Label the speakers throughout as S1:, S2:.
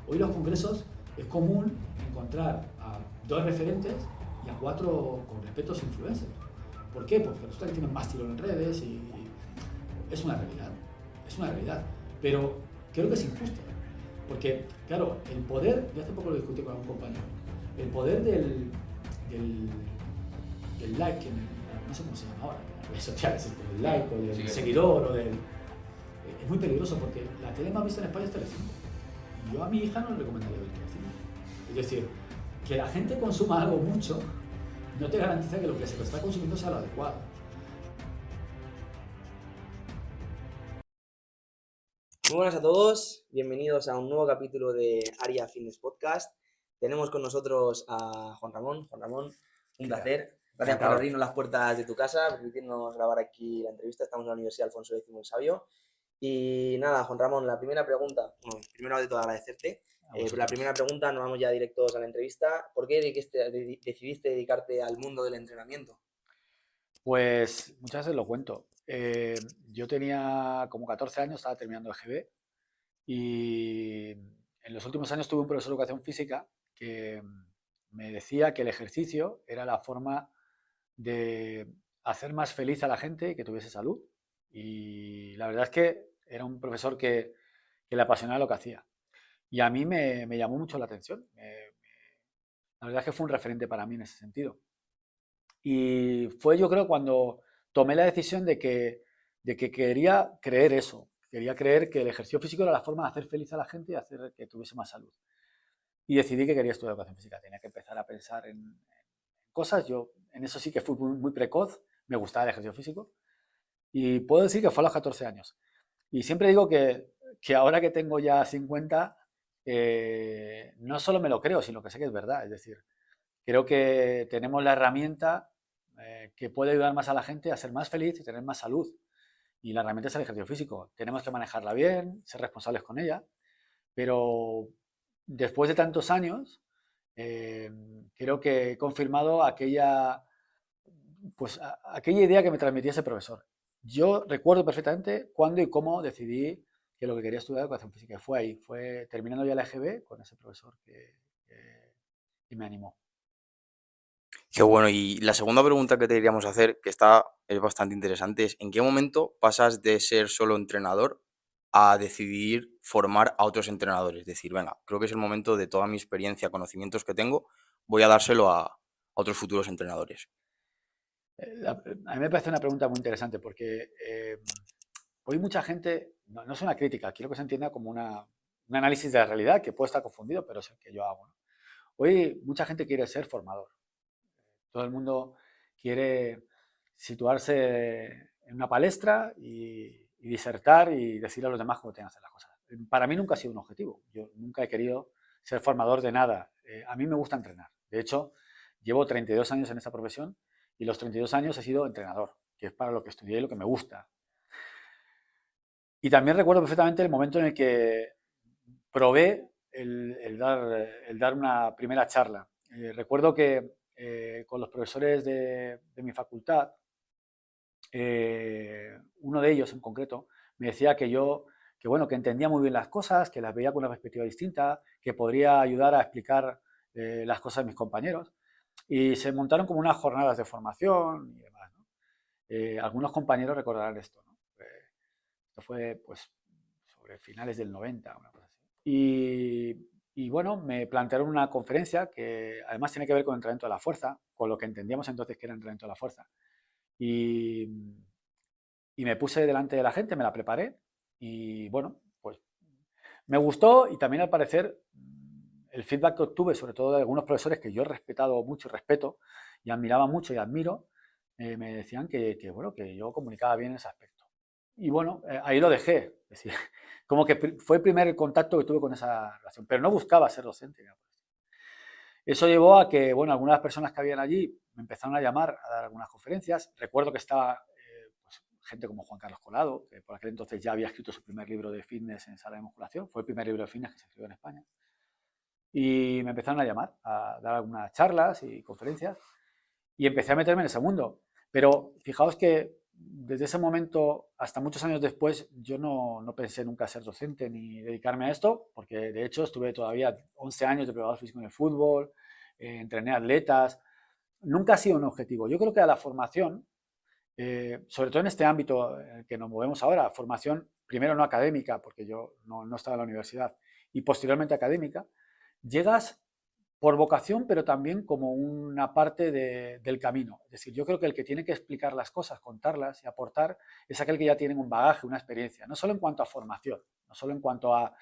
S1: Hoy los congresos es común encontrar a 2 referentes y a 4 con respetos influencers. ¿Por qué? Porque resulta que tienen más tirón en redes y es una realidad, es una realidad. Pero creo que es injusto. Porque, claro, el poder, yo hace poco lo discutí con un compañero, el poder del like, no sé cómo se llama ahora, en las redes sociales, del like o del seguidor o del... Es muy peligroso porque la tele más vista en España es Telecinco. Y yo a mi hija no le recomendaría ver Telecinco. Es decir, que la gente consuma algo mucho no te garantiza que lo que se lo está consumiendo sea lo adecuado.
S2: Muy buenas a todos, bienvenidos a un nuevo capítulo de Aria Fitness Podcast. Tenemos con nosotros a Juan Ramón. Juan Ramón, un placer. Gracias por abrirnos las puertas de tu casa, permitirnos grabar aquí la entrevista. Estamos en la Universidad Alfonso X el Sabio. Y nada, Juan Ramón, la primera pregunta, bueno, primero de todo agradecerte. Pero la primera pregunta, nos vamos ya directos a la entrevista. ¿Por qué decidiste dedicarte al mundo del entrenamiento?
S1: Pues muchas veces lo cuento. Yo tenía como 14 años, estaba terminando el GB y en los últimos años tuve un profesor de educación física que me decía que el ejercicio era la forma de hacer más feliz a la gente y que tuviese salud. Y la verdad es que era un profesor que le apasionaba lo que hacía. Y a mí me llamó mucho la atención. La verdad es que fue un referente para mí en ese sentido. Y fue yo creo cuando tomé la decisión de que quería creer eso. Quería creer que el ejercicio físico era la forma de hacer feliz a la gente y hacer que tuviese más salud. Y decidí que quería estudiar educación física. Tenía que empezar a pensar en cosas. Yo en eso sí que fui muy precoz. Me gustaba el ejercicio físico. Y puedo decir que fue a los 14 años. Y siempre digo que ahora que tengo ya 50, no solo me lo creo, sino que sé que es verdad. Es decir, creo que tenemos la herramienta que puede ayudar más a la gente a ser más feliz y tener más salud. Y la herramienta es el ejercicio físico. Tenemos que manejarla bien, ser responsables con ella, pero después de tantos años, eh, creo que he confirmado aquella idea que me transmitía ese profesor. Yo recuerdo perfectamente cuándo y cómo decidí que lo que quería estudiar educación física. Fue ahí, fue terminando ya la EGB con ese profesor que me animó.
S3: Qué bueno. Y la segunda pregunta que te queríamos hacer, que es bastante interesante, es ¿en qué momento pasas de ser solo entrenador a decidir formar a otros entrenadores? Es decir, venga, creo que es el momento de toda mi experiencia, conocimientos que tengo, voy a dárselo a otros futuros entrenadores.
S1: A mí me parece una pregunta muy interesante porque hoy mucha gente, no es una crítica, quiero que se entienda como un análisis de la realidad que puede estar confundido, pero es el que yo hago, ¿no? Hoy mucha gente quiere ser formador. Todo el mundo quiere situarse en una palestra y disertar y decir a los demás cómo tienen que hacer las cosas. Para mí nunca ha sido un objetivo. Yo nunca he querido ser formador de nada. A mí me gusta entrenar. De hecho, llevo 32 años en esta profesión y los 32 años he sido entrenador, que es para lo que estudié y lo que me gusta. Y también recuerdo perfectamente el momento en el que probé el dar una primera charla. Recuerdo que con los profesores de mi facultad, uno de ellos en concreto, me decía que entendía muy bien las cosas, que las veía con una perspectiva distinta, que podría ayudar a explicar las cosas a mis compañeros. Y se montaron como unas jornadas de formación y demás, ¿no? Algunos compañeros recordarán esto, ¿no? Esto fue pues sobre finales del 90, una cosa así. Y bueno, me plantearon una conferencia que además tiene que ver con el entrenamiento de la fuerza, con lo que entendíamos entonces que era el entrenamiento de la fuerza. Y, y me puse delante de la gente, me la preparé y bueno, pues me gustó y también al parecer el feedback que obtuve, sobre todo de algunos profesores que yo he respetado mucho y respeto y admiraba mucho y admiro, me decían bueno, que yo comunicaba bien ese aspecto. Y bueno, ahí lo dejé. Es decir, como que fue el primer contacto que tuve con esa relación, pero no buscaba ser docente. Eso llevó a que, bueno, algunas personas que habían allí me empezaron a llamar a dar algunas conferencias. Recuerdo que estaba pues, gente como Juan Carlos Colado, que por aquel entonces ya había escrito su primer libro de fitness en sala de musculación. Fue el primer libro de fitness que se escribió en España. Y me empezaron a llamar a dar algunas charlas y conferencias y empecé a meterme en ese mundo. Pero fijaos que desde ese momento hasta muchos años después, yo no pensé nunca ser docente ni dedicarme a esto, porque de hecho estuve todavía 11 años de preparador físico en el fútbol, entrené atletas. Nunca ha sido un objetivo. Yo creo que a la formación, sobre todo en este ámbito en el que nos movemos ahora, formación primero no académica, porque yo no estaba en la universidad, y posteriormente académica, llegas por vocación, pero también como una parte del camino. Es decir, yo creo que el que tiene que explicar las cosas, contarlas y aportar es aquel que ya tiene un bagaje, una experiencia, no solo en cuanto a formación, no solo en cuanto a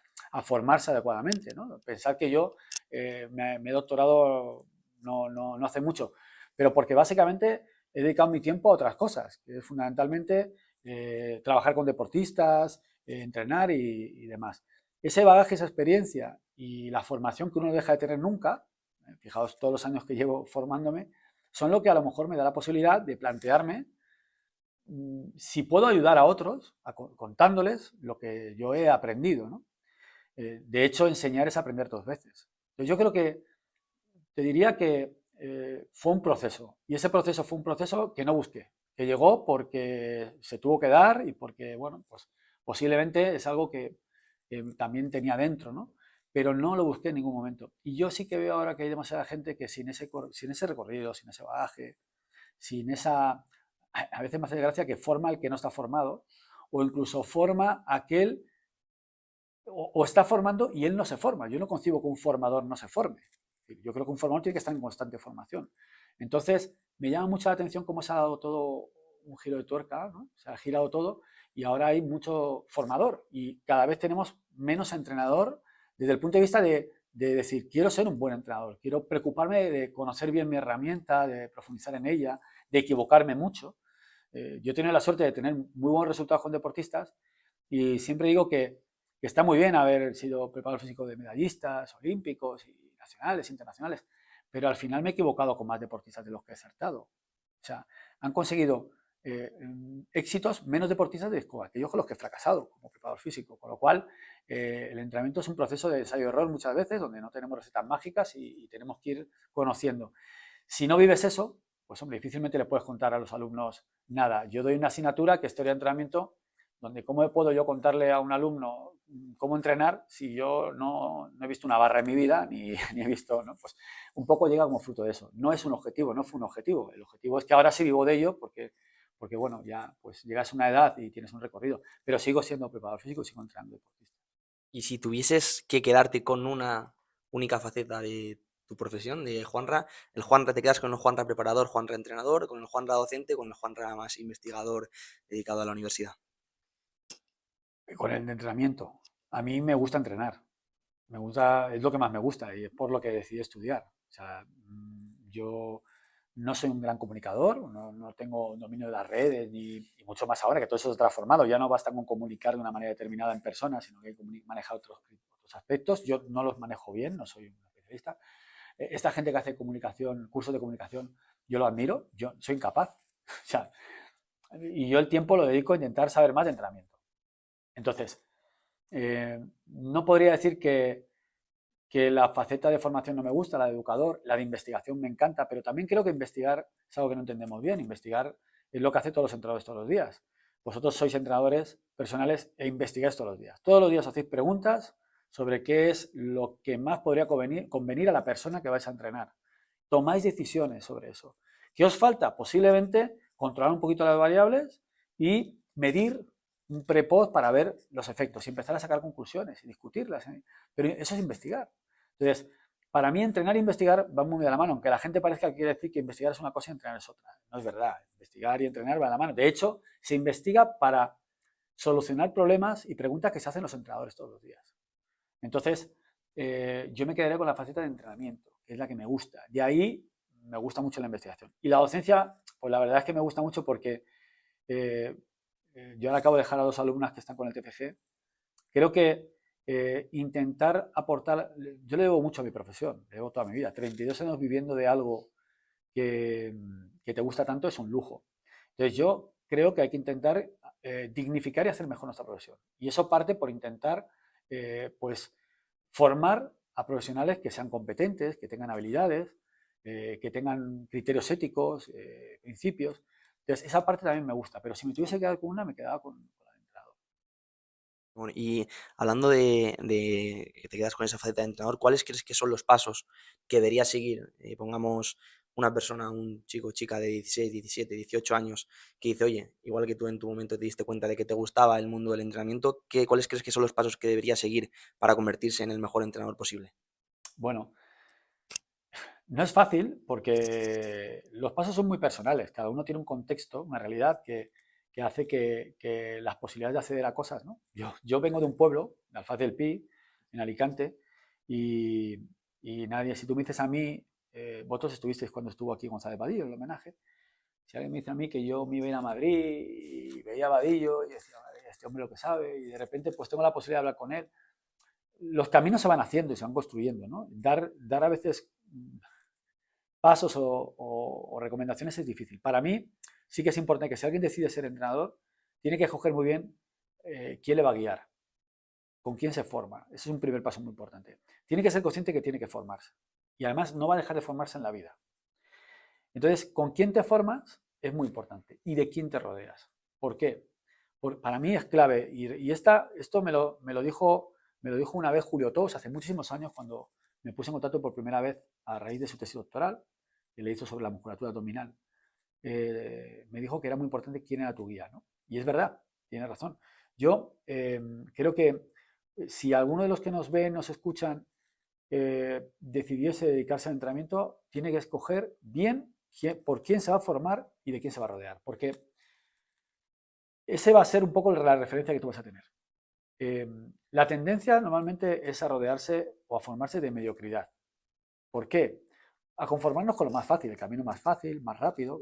S1: formarse adecuadamente, ¿no? Pensar que yo me he doctorado no hace mucho, pero porque básicamente he dedicado mi tiempo a otras cosas, que es fundamentalmente trabajar con deportistas, entrenar y demás. Ese bagaje, esa experiencia y la formación que uno no deja de tener nunca, fijaos todos los años que llevo formándome, son lo que a lo mejor me da la posibilidad de plantearme si puedo ayudar a otros contándoles lo que yo he aprendido, ¿no? De hecho, enseñar es aprender dos veces. Entonces, yo creo que te diría que fue un proceso, y ese proceso fue un proceso que no busqué, que llegó porque se tuvo que dar y porque, bueno, pues posiblemente es algo que también tenía dentro, ¿no? Pero no lo busqué en ningún momento. Y yo sí que veo ahora que hay demasiada gente que sin ese recorrido, sin ese bagaje, sin esa... A veces me hace gracia que forma al que no está formado, o incluso forma a aquel, o está formando y él no se forma. Yo no concibo que un formador no se forme. Yo creo que un formador tiene que estar en constante formación. Entonces, me llama mucho la atención cómo se ha dado todo un giro de tuerca, ¿no? Se ha girado todo y ahora hay mucho formador y cada vez tenemos menos entrenador desde el punto de vista de decir, quiero ser un buen entrenador, quiero preocuparme de conocer bien mi herramienta, de profundizar en ella, de equivocarme mucho. Yo he tenido la suerte de tener muy buenos resultados con deportistas y siempre digo que está muy bien haber sido preparador físico de medallistas olímpicos y nacionales, internacionales, pero al final me he equivocado con más deportistas de los que he acertado. O sea, han conseguido éxitos menos deportistas de aquellos con los que he fracasado como preparador físico, con lo cual el entrenamiento es un proceso de ensayo-error muchas veces, donde no tenemos recetas mágicas y tenemos que ir conociendo. Si no vives eso, pues hombre, difícilmente le puedes contar a los alumnos nada. Yo doy una asignatura que es teoría de entrenamiento, donde cómo puedo yo contarle a un alumno cómo entrenar si yo no he visto una barra en mi vida, ni he visto, ¿no? Pues un poco llega como fruto de eso. No es un objetivo, no fue un objetivo. El objetivo es que ahora sí vivo de ello porque bueno, ya pues llegas a una edad y tienes un recorrido, pero sigo siendo preparador físico y sigo entrenando deportistas.
S2: Y si tuvieses que quedarte con una única faceta de tu profesión, de Juanra, el Juanra, te quedas con el Juanra preparador, Juanra entrenador, con el Juanra docente, con el Juanra más investigador dedicado a la universidad.
S1: Con el entrenamiento. A mí me gusta entrenar. Me gusta, es lo que más me gusta y es por lo que decidí estudiar. O sea, yo no soy un gran comunicador, no tengo dominio de las redes, y mucho más ahora que todo eso se ha transformado. Ya no basta con comunicar de una manera determinada en persona, sino que hay que manejar otros aspectos. Yo no los manejo bien, no soy un especialista. Esta gente que hace comunicación, cursos de comunicación, yo lo admiro, yo soy incapaz. O sea, y yo el tiempo lo dedico a intentar saber más de entrenamiento. Entonces, no podría decir que la faceta de formación no me gusta, la de educador, la de investigación me encanta, pero también creo que investigar es algo que no entendemos bien. Investigar es lo que hacen todos los entrenadores todos los días. Vosotros sois entrenadores personales e investigáis todos los días. Todos los días hacéis preguntas sobre qué es lo que más podría convenir a la persona que vais a entrenar. Tomáis decisiones sobre eso. ¿Qué os falta? Posiblemente controlar un poquito las variables y medir un pre-post para ver los efectos y empezar a sacar conclusiones y discutirlas, ¿eh? Pero eso es investigar. Entonces, para mí entrenar e investigar van muy de la mano, aunque la gente parezca que quiere decir que investigar es una cosa y entrenar es otra. No es verdad, investigar y entrenar van de la mano. De hecho, se investiga para solucionar problemas y preguntas que se hacen los entrenadores todos los días. Entonces, yo me quedaré con la faceta de entrenamiento, que es la que me gusta. De ahí me gusta mucho la investigación. Y la docencia, pues la verdad es que me gusta mucho porque yo ahora acabo de dejar a 2 alumnas que están con el TFG. Creo que intentar aportar, yo le debo mucho a mi profesión, le debo toda mi vida. 32 años viviendo de algo que te gusta tanto es un lujo. Entonces yo creo que hay que intentar dignificar y hacer mejor nuestra profesión. Y eso parte por intentar pues formar a profesionales que sean competentes, que tengan habilidades, que tengan criterios éticos, principios. Entonces, esa parte también me gusta, pero si me tuviese que quedar con una, me quedaba con la de entrenador.
S2: Bueno, y hablando de que te quedas con esa faceta de entrenador, ¿cuáles crees que son los pasos que debería seguir? Pongamos una persona, un chico o chica de 16, 17, 18 años que dice, oye, igual que tú en tu momento te diste cuenta de que te gustaba el mundo del entrenamiento, ¿cuáles crees que son los pasos que debería seguir para convertirse en el mejor entrenador posible?
S1: Bueno, no es fácil porque los pasos son muy personales. Cada uno tiene un contexto, una realidad que hace que las posibilidades de acceder a cosas, ¿no? Yo vengo de un pueblo, de Alfaz del Pi, en Alicante, y, y nadie, si tú me dices a mí, vosotros estuvisteis cuando estuvo aquí González Vadillo en el homenaje, si alguien me dice a mí que yo me iba a ir a Madrid y veía a Vadillo y decía, "Madre, este hombre lo que sabe", y de repente pues tengo la posibilidad de hablar con él, los caminos se van haciendo y se van construyendo, ¿no? Dar a veces pasos o recomendaciones es difícil. Para mí sí que es importante que si alguien decide ser entrenador, tiene que escoger muy bien quién le va a guiar, con quién se forma. Ese es un primer paso muy importante. Tiene que ser consciente que tiene que formarse. Y además no va a dejar de formarse en la vida. Entonces, con quién te formas es muy importante. Y de quién te rodeas. ¿Por qué? Para mí es clave. Y esto me lo dijo una vez Julio Tous hace muchísimos años cuando me puse en contacto por primera vez a raíz de su tesis doctoral, que le hizo sobre la musculatura abdominal. Me dijo que era muy importante quién era tu guía, ¿no? Y es verdad, tiene razón. Yo creo que si alguno de los que nos ven, nos escuchan, decidiese dedicarse al entrenamiento, tiene que escoger bien por quién se va a formar y de quién se va a rodear, porque ese va a ser un poco la referencia que tú vas a tener. La tendencia normalmente es a rodearse o a formarse de mediocridad. ¿Por qué? A conformarnos con lo más fácil, el camino más fácil, más rápido.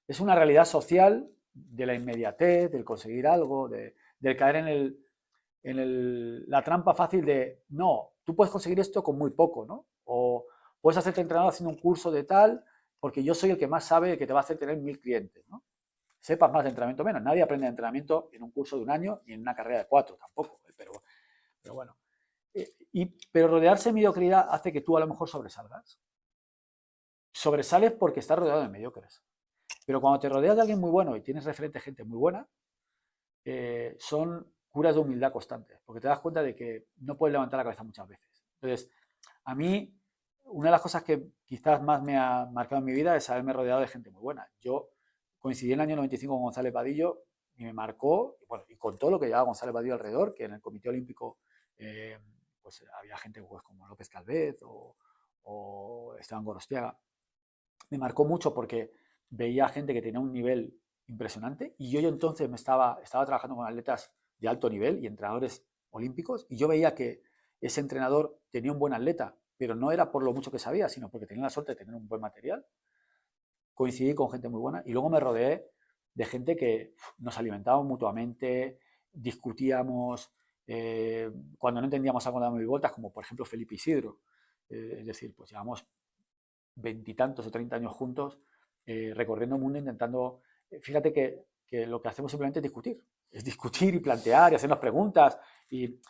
S1: Es una realidad social de la inmediatez, del conseguir algo, del caer la trampa fácil de, no, tú puedes conseguir esto con muy poco, ¿no? O puedes hacerte entrenador haciendo un curso de tal, porque yo soy el que más sabe que te va a hacer tener 1000 clientes, ¿no? Sepas más de entrenamiento menos. Nadie aprende de entrenamiento en un curso de un año ni en una carrera de 4 tampoco, pero bueno. Pero rodearse de mediocridad hace que tú a lo mejor sobresalgas. Sobresales porque estás rodeado de mediocres. Pero cuando te rodeas de alguien muy bueno y tienes referente a gente muy buena, son curas de humildad constantes, porque te das cuenta de que no puedes levantar la cabeza muchas veces. Entonces, a mí, una de las cosas que quizás más me ha marcado en mi vida es haberme rodeado de gente muy buena. Yo coincidí en el año 95 con González Vadillo y me marcó, bueno, y con todo lo que llevaba González Vadillo alrededor, que en el Comité Olímpico pues había gente pues, como López Calvet o Esteban Gorostiaga. Me marcó mucho porque veía gente que tenía un nivel impresionante y yo entonces estaba trabajando con atletas de alto nivel y entrenadores olímpicos y yo veía que ese entrenador tenía un buen atleta, pero no era por lo mucho que sabía, sino porque tenía la suerte de tener un buen material. Coincidí con gente muy buena y luego me rodeé de gente que nos alimentábamos mutuamente, discutíamos, cuando no entendíamos algo dábamos vueltas, como por ejemplo Felipe Isidro. Es decir, pues llevamos veintitantos o 30 años juntos, recorriendo el mundo intentando, fíjate que lo que hacemos simplemente es discutir y plantear y hacernos preguntas. Y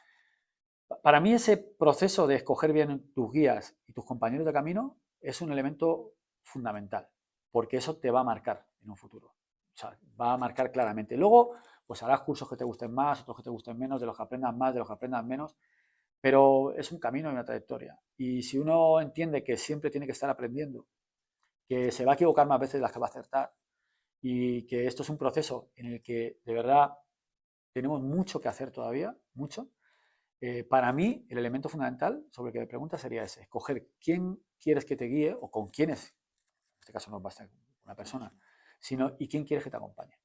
S1: para mí ese proceso de escoger bien tus guías y tus compañeros de camino es un elemento fundamental, porque eso te va a marcar en un futuro. O sea, va a marcar claramente. Luego, pues harás cursos que te gusten más, otros que te gusten menos, de los que aprendas más, de los que aprendas menos, pero es un camino y una trayectoria. Y si uno entiende que siempre tiene que estar aprendiendo, que se va a equivocar más veces de las que va a acertar y que esto es un proceso en el que de verdad tenemos mucho que hacer todavía, mucho. Para mí, el elemento fundamental sobre el que me preguntas sería ese, escoger quién quieres que te guíe o con quiénes, en este caso no basta una persona, sino y quién quieres que te acompañe.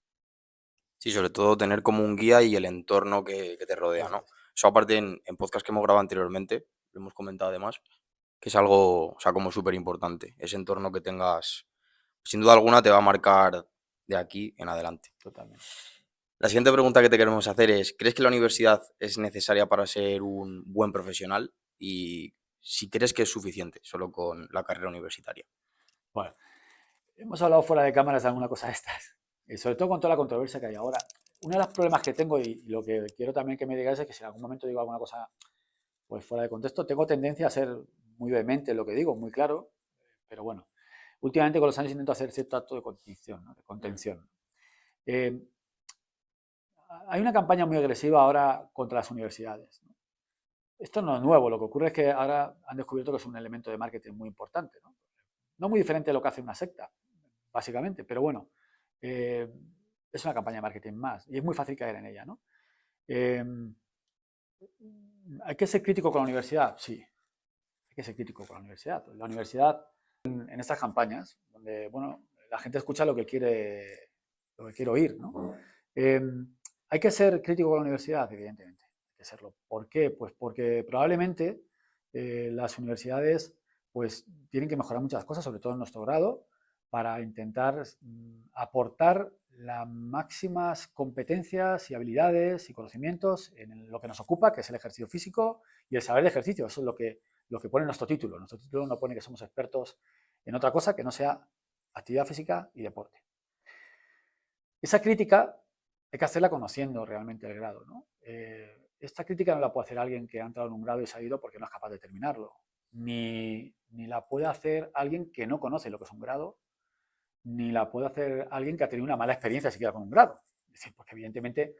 S3: Sí, sobre todo tener como un guía y el entorno que te rodea,
S1: Eso
S3: ¿no?
S1: es.
S3: Eso aparte en podcast que hemos grabado anteriormente, lo hemos comentado además, que es algo, o sea, como súper importante. Ese entorno que tengas, sin duda alguna, te va a marcar de aquí en adelante.
S1: Totalmente.
S3: La siguiente pregunta que te queremos hacer es, ¿crees que la universidad es necesaria para ser un buen profesional? Y si crees que es suficiente solo con la carrera universitaria.
S1: Bueno, hemos hablado fuera de cámaras de alguna cosa de estas, sobre todo con toda la controversia que hay ahora. Uno de los problemas que tengo y lo que quiero también que me digáis es que si en algún momento digo alguna cosa pues fuera de contexto, tengo tendencia a ser muy vehemente en lo que digo, muy claro, pero bueno. últimamente con los años intento hacer cierto acto de contención, ¿no? De contención. Hay una campaña muy agresiva ahora contra las universidades, ¿no? Esto no es nuevo, lo que ocurre es que ahora han descubierto que es un elemento de marketing muy importante, ¿no? No muy diferente de lo que hace una secta, básicamente, pero bueno, es una campaña de marketing más y es muy fácil caer en ella, ¿no? ¿Hay que ser crítico con la universidad? Sí, hay que ser crítico con la universidad. La universidad, en estas campañas, donde, bueno, la gente escucha lo que quiere oír, ¿no? ¿Hay que ser crítico con la universidad? Evidentemente, hay que serlo. ¿Por qué? Pues porque probablemente las universidades pues, tienen que mejorar muchas cosas, sobre todo en nuestro grado, para intentar aportar las máximas competencias y habilidades y conocimientos en lo que nos ocupa, que es el ejercicio físico y el saber de ejercicio. Eso es lo que pone nuestro título. Nuestro título no pone que somos expertos en otra cosa que no sea actividad física y deporte. Esa crítica hay que hacerla conociendo realmente el grado, ¿no? Esta crítica no la puede hacer alguien que ha entrado en un grado y se ha ido porque no es capaz de terminarlo. Ni la puede hacer alguien que no conoce lo que es un grado, ni la puede hacer alguien que ha tenido una mala experiencia siquiera con un grado. Es decir, porque evidentemente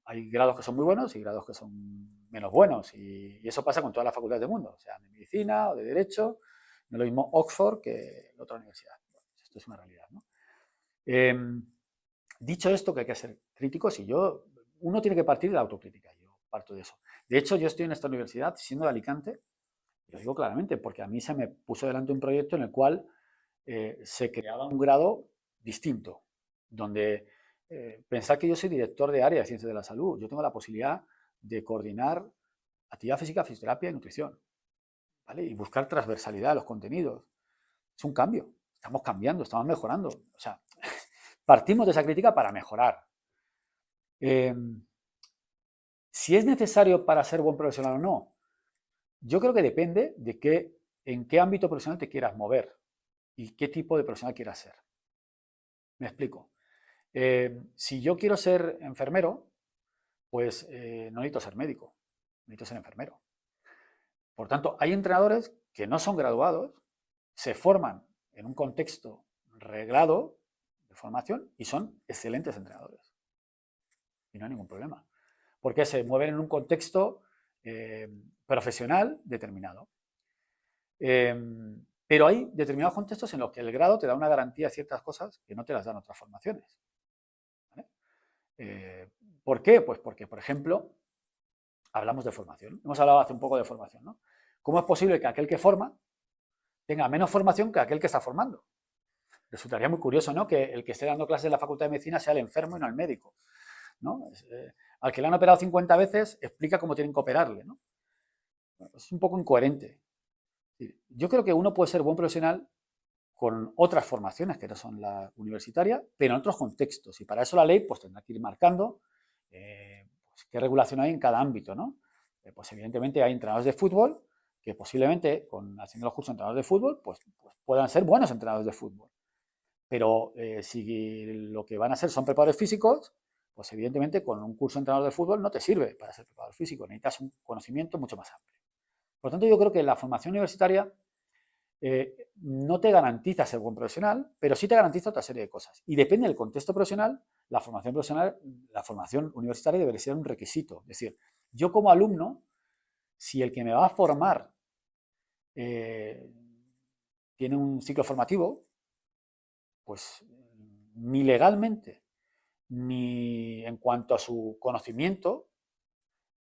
S1: hay grados que son muy buenos y grados que son menos buenos. Y eso pasa con todas las facultades del mundo, sea de medicina o de derecho. No es lo mismo Oxford que la otra universidad. Bueno, esto es una realidad, ¿no? Dicho esto, que hay que ser críticos, uno tiene que partir de la autocrítica. Yo parto de eso. De hecho, yo estoy en esta universidad, siendo de Alicante, y lo digo claramente, porque a mí se me puso delante un proyecto en el cual se creaba un grado distinto, donde pensar que yo soy director de área de ciencias de la salud, yo tengo la posibilidad de coordinar actividad física, fisioterapia y nutrición, ¿vale? Y buscar transversalidad a los contenidos. Es un cambio, estamos cambiando, estamos mejorando. O sea, partimos de esa crítica para mejorar. Si es necesario para ser buen profesional o no, yo creo que depende de en qué ámbito profesional te quieras mover y qué tipo de profesional quieras ser. Me explico. Si yo quiero ser enfermero, pues no necesito ser médico, necesito ser enfermero. Por tanto, hay entrenadores que no son graduados, se forman en un contexto reglado de formación y son excelentes entrenadores. Y no hay ningún problema. Porque se mueven en un contexto profesional determinado. Pero hay determinados contextos en los que el grado te da una garantía de ciertas cosas que no te las dan otras formaciones. ¿Vale? ¿Por qué? Pues porque, por ejemplo, hablamos de formación. Hemos hablado hace un poco de formación, ¿no? ¿Cómo es posible que aquel que forma tenga menos formación que aquel que está formando? Resultaría muy curioso, ¿no? Que el que esté dando clases en la Facultad de Medicina sea el enfermo y no el médico, ¿no? Al que le han operado 50 veces explica cómo tienen que operarle, ¿no? Es un poco incoherente. Yo creo que uno puede ser buen profesional con otras formaciones que no son la universitaria, pero en otros contextos. Y para eso la ley pues tendrá que ir marcando pues, qué regulación hay en cada ámbito, ¿no? Pues evidentemente hay entrenadores de fútbol que posiblemente haciendo los cursos de entrenadores de fútbol pues puedan ser buenos entrenadores de fútbol. Pero si lo que van a ser son preparadores físicos, pues evidentemente con un curso de entrenador de fútbol no te sirve para ser preparador físico, necesitas un conocimiento mucho más amplio. Por lo tanto, yo creo que la formación universitaria no te garantiza ser buen profesional, pero sí te garantiza otra serie de cosas. Y depende del contexto profesional, la formación universitaria debería ser un requisito. Es decir, yo como alumno, si el que me va a formar tiene un ciclo formativo, pues ni legalmente ni en cuanto a su conocimiento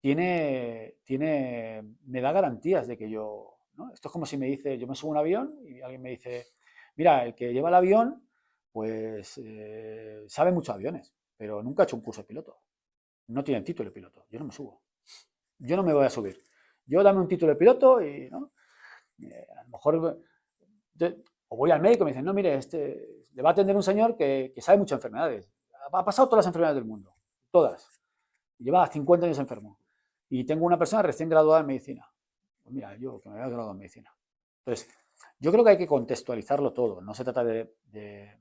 S1: me da garantías de que yo, ¿no? Esto es como si me dice, yo me subo a un avión y alguien me dice, mira, el que lleva el avión, pues sabe mucho de aviones, pero nunca ha hecho un curso de piloto. No tiene el título de piloto. Yo no me subo. Yo no me voy a subir. Yo dame un título de piloto y, ¿no? A lo mejor o voy al médico y me dicen, no, mire, le va a atender un señor que sabe mucho de enfermedades. Ha pasado todas las enfermedades del mundo. Todas. Lleva 50 años enfermo. Y tengo una persona recién graduada en medicina. Pues mira, yo que me había graduado en medicina. Entonces, yo creo que hay que contextualizarlo todo. No se trata de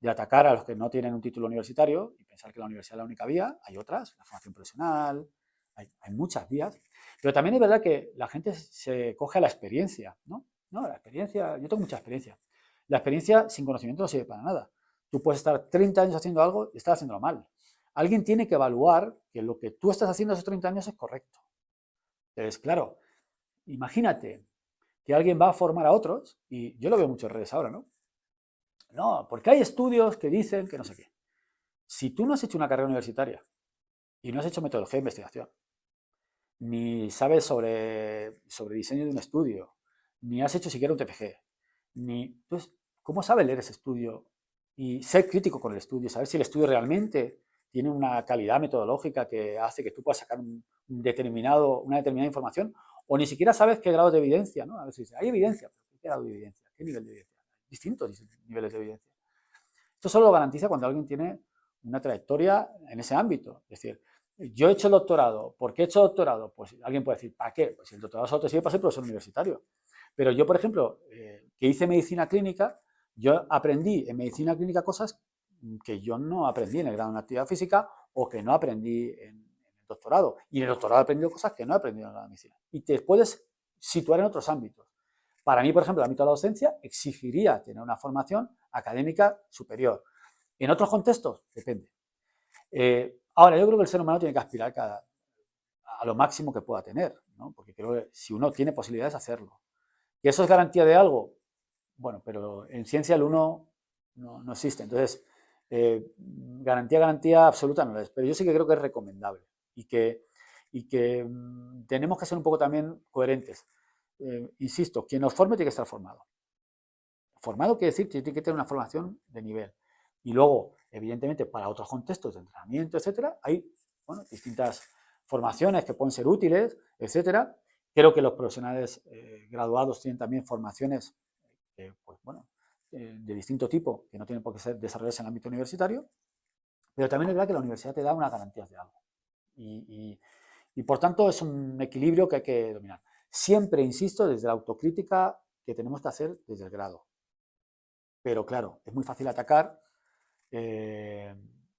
S1: atacar a los que no tienen un título universitario y pensar que la universidad es la única vía. Hay otras, la formación profesional, hay muchas vías. Pero también es verdad que la gente se coge a la experiencia, ¿no? No, la experiencia, yo tengo mucha experiencia. La experiencia sin conocimiento no sirve para nada. Tú puedes estar 30 años haciendo algo y estar haciéndolo mal. Alguien tiene que evaluar que lo que tú estás haciendo esos 30 años es correcto. Entonces, claro, imagínate que alguien va a formar a otros, y yo lo veo mucho en redes ahora, ¿no? No, porque hay estudios que dicen que no sé qué. Si tú no has hecho una carrera universitaria y no has hecho metodología de investigación, ni sabes sobre diseño de un estudio, ni has hecho siquiera un TFG, entonces, ¿cómo sabes leer ese estudio y ser crítico con el estudio? Saber si el estudio realmente tiene una calidad metodológica que hace que tú puedas sacar una determinada información, o ni siquiera sabes qué grado de evidencia, ¿no? A veces dice, hay evidencia, pero ¿qué grado de evidencia? ¿Qué nivel de evidencia? Distintos niveles de evidencia. Esto solo lo garantiza cuando alguien tiene una trayectoria en ese ámbito. Es decir, yo he hecho el doctorado. ¿Por qué he hecho doctorado? Pues alguien puede decir, ¿para qué? Pues el doctorado solo te sirve para ser profesor universitario. Pero yo, por ejemplo, que hice medicina clínica, yo aprendí en medicina clínica cosas que yo no aprendí en el grado de actividad física o que no aprendí en el doctorado. Y en el doctorado he aprendido cosas que no he aprendido en la medicina. Y te puedes situar en otros ámbitos. Para mí, por ejemplo, el ámbito de la docencia exigiría tener una formación académica superior. En otros contextos, depende. Ahora, yo creo que el ser humano tiene que aspirar a lo máximo que pueda tener, ¿no? Porque creo que si uno tiene posibilidades, hacerlo. ¿Que eso es garantía de algo? Bueno, pero en ciencia el uno no existe. Entonces, garantía absoluta no es. Pero yo sí que creo que es recomendable y que tenemos que ser un poco también coherentes. Insisto, quien nos forme tiene que estar formado. Formado quiere decir que tiene que tener una formación de nivel. Y luego, evidentemente, para otros contextos de entrenamiento, etcétera, hay distintas formaciones que pueden ser útiles, etcétera. Creo que los profesionales graduados tienen también formaciones de distinto tipo, que no tienen por qué ser desarrolladas en el ámbito universitario, pero también es verdad que la universidad te da unas garantías de algo. Y por tanto es un equilibrio que hay que dominar. Siempre, insisto, desde la autocrítica que tenemos que hacer desde el grado. Pero claro, es muy fácil atacar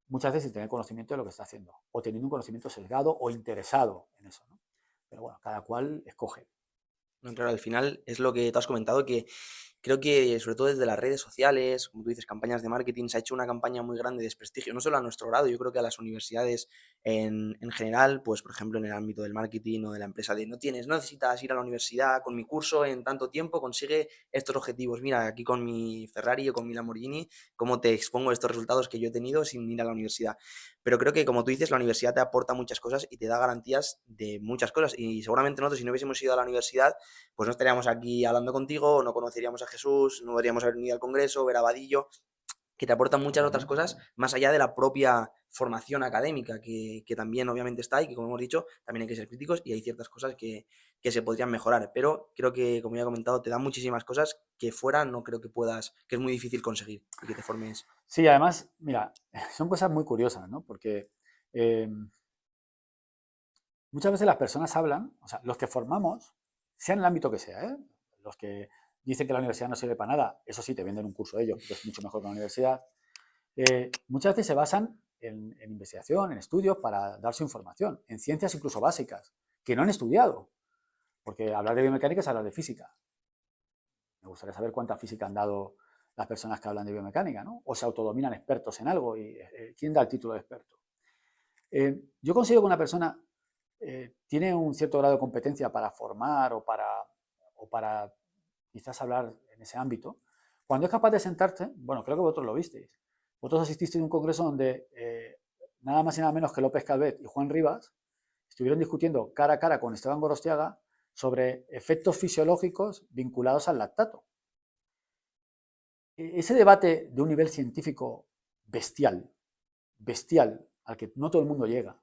S1: muchas veces sin tener conocimiento de lo que está haciendo, o teniendo un conocimiento sesgado o interesado en eso, ¿no? Pero bueno, cada cual escoge.
S2: No, claro, al final es lo que tú has comentado, que creo que sobre todo desde las redes sociales, como tú dices, campañas de marketing, se ha hecho una campaña muy grande de desprestigio, no solo a nuestro grado, yo creo que a las universidades en general, pues por ejemplo en el ámbito del marketing o de la empresa, de no necesitas ir a la universidad, con mi curso en tanto tiempo consigue estos objetivos. Mira, aquí con mi Ferrari o con mi Lamborghini, cómo te expongo estos resultados que yo he tenido sin ir a la universidad. Pero creo que, como tú dices, la universidad te aporta muchas cosas y te da garantías de muchas cosas. Y seguramente nosotros, si no hubiésemos ido a la universidad, pues no estaríamos aquí hablando contigo, no conoceríamos a Jesús, no deberíamos haber venido al Congreso, ver a Vadillo, que te aportan muchas otras cosas más allá de la propia formación académica, que también obviamente está y que, como hemos dicho, también hay que ser críticos y hay ciertas cosas que se podrían mejorar. Pero creo que, como ya he comentado, te dan muchísimas cosas que fuera no creo que puedas, que es muy difícil conseguir y que te formes.
S1: Sí, además, mira, son cosas muy curiosas, ¿no? Porque muchas veces las personas hablan, o sea, los que formamos, sea en el ámbito que sea, ¿eh? Los que dicen que la universidad no sirve para nada, eso sí, te venden un curso de ellos, que es mucho mejor que la universidad. Muchas veces se basan en investigación, en estudios para dar su información, en ciencias incluso básicas, que no han estudiado, porque hablar de biomecánica es hablar de física. Me gustaría saber cuánta física han dado las personas que hablan de biomecánica, ¿no? O se autodominan expertos en algo y ¿quién da el título de experto? Yo considero que una persona tiene un cierto grado de competencia para formar o para quizás hablar en ese ámbito, cuando es capaz de sentarse, bueno, creo que vosotros lo visteis, vosotros asististeis a un congreso donde nada más y nada menos que López Calvet y Juan Rivas estuvieron discutiendo cara a cara con Esteban Gorostiaga sobre efectos fisiológicos vinculados al lactato. Ese debate de un nivel científico bestial, al que no todo el mundo llega,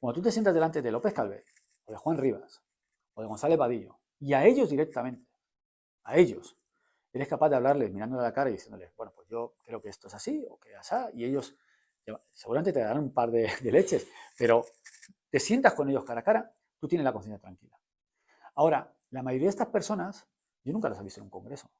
S1: cuando tú te sientas delante de López Calvet, o de Juan Rivas, o de González Vadillo, y a ellos directamente, a ellos, eres capaz de hablarles mirándole a la cara y diciéndoles, bueno, pues yo creo que esto es así, o que es así, y ellos seguramente te darán un par de leches, pero te sientas con ellos cara a cara, tú tienes la conciencia tranquila. Ahora, la mayoría de estas personas, yo nunca las he visto en un congreso,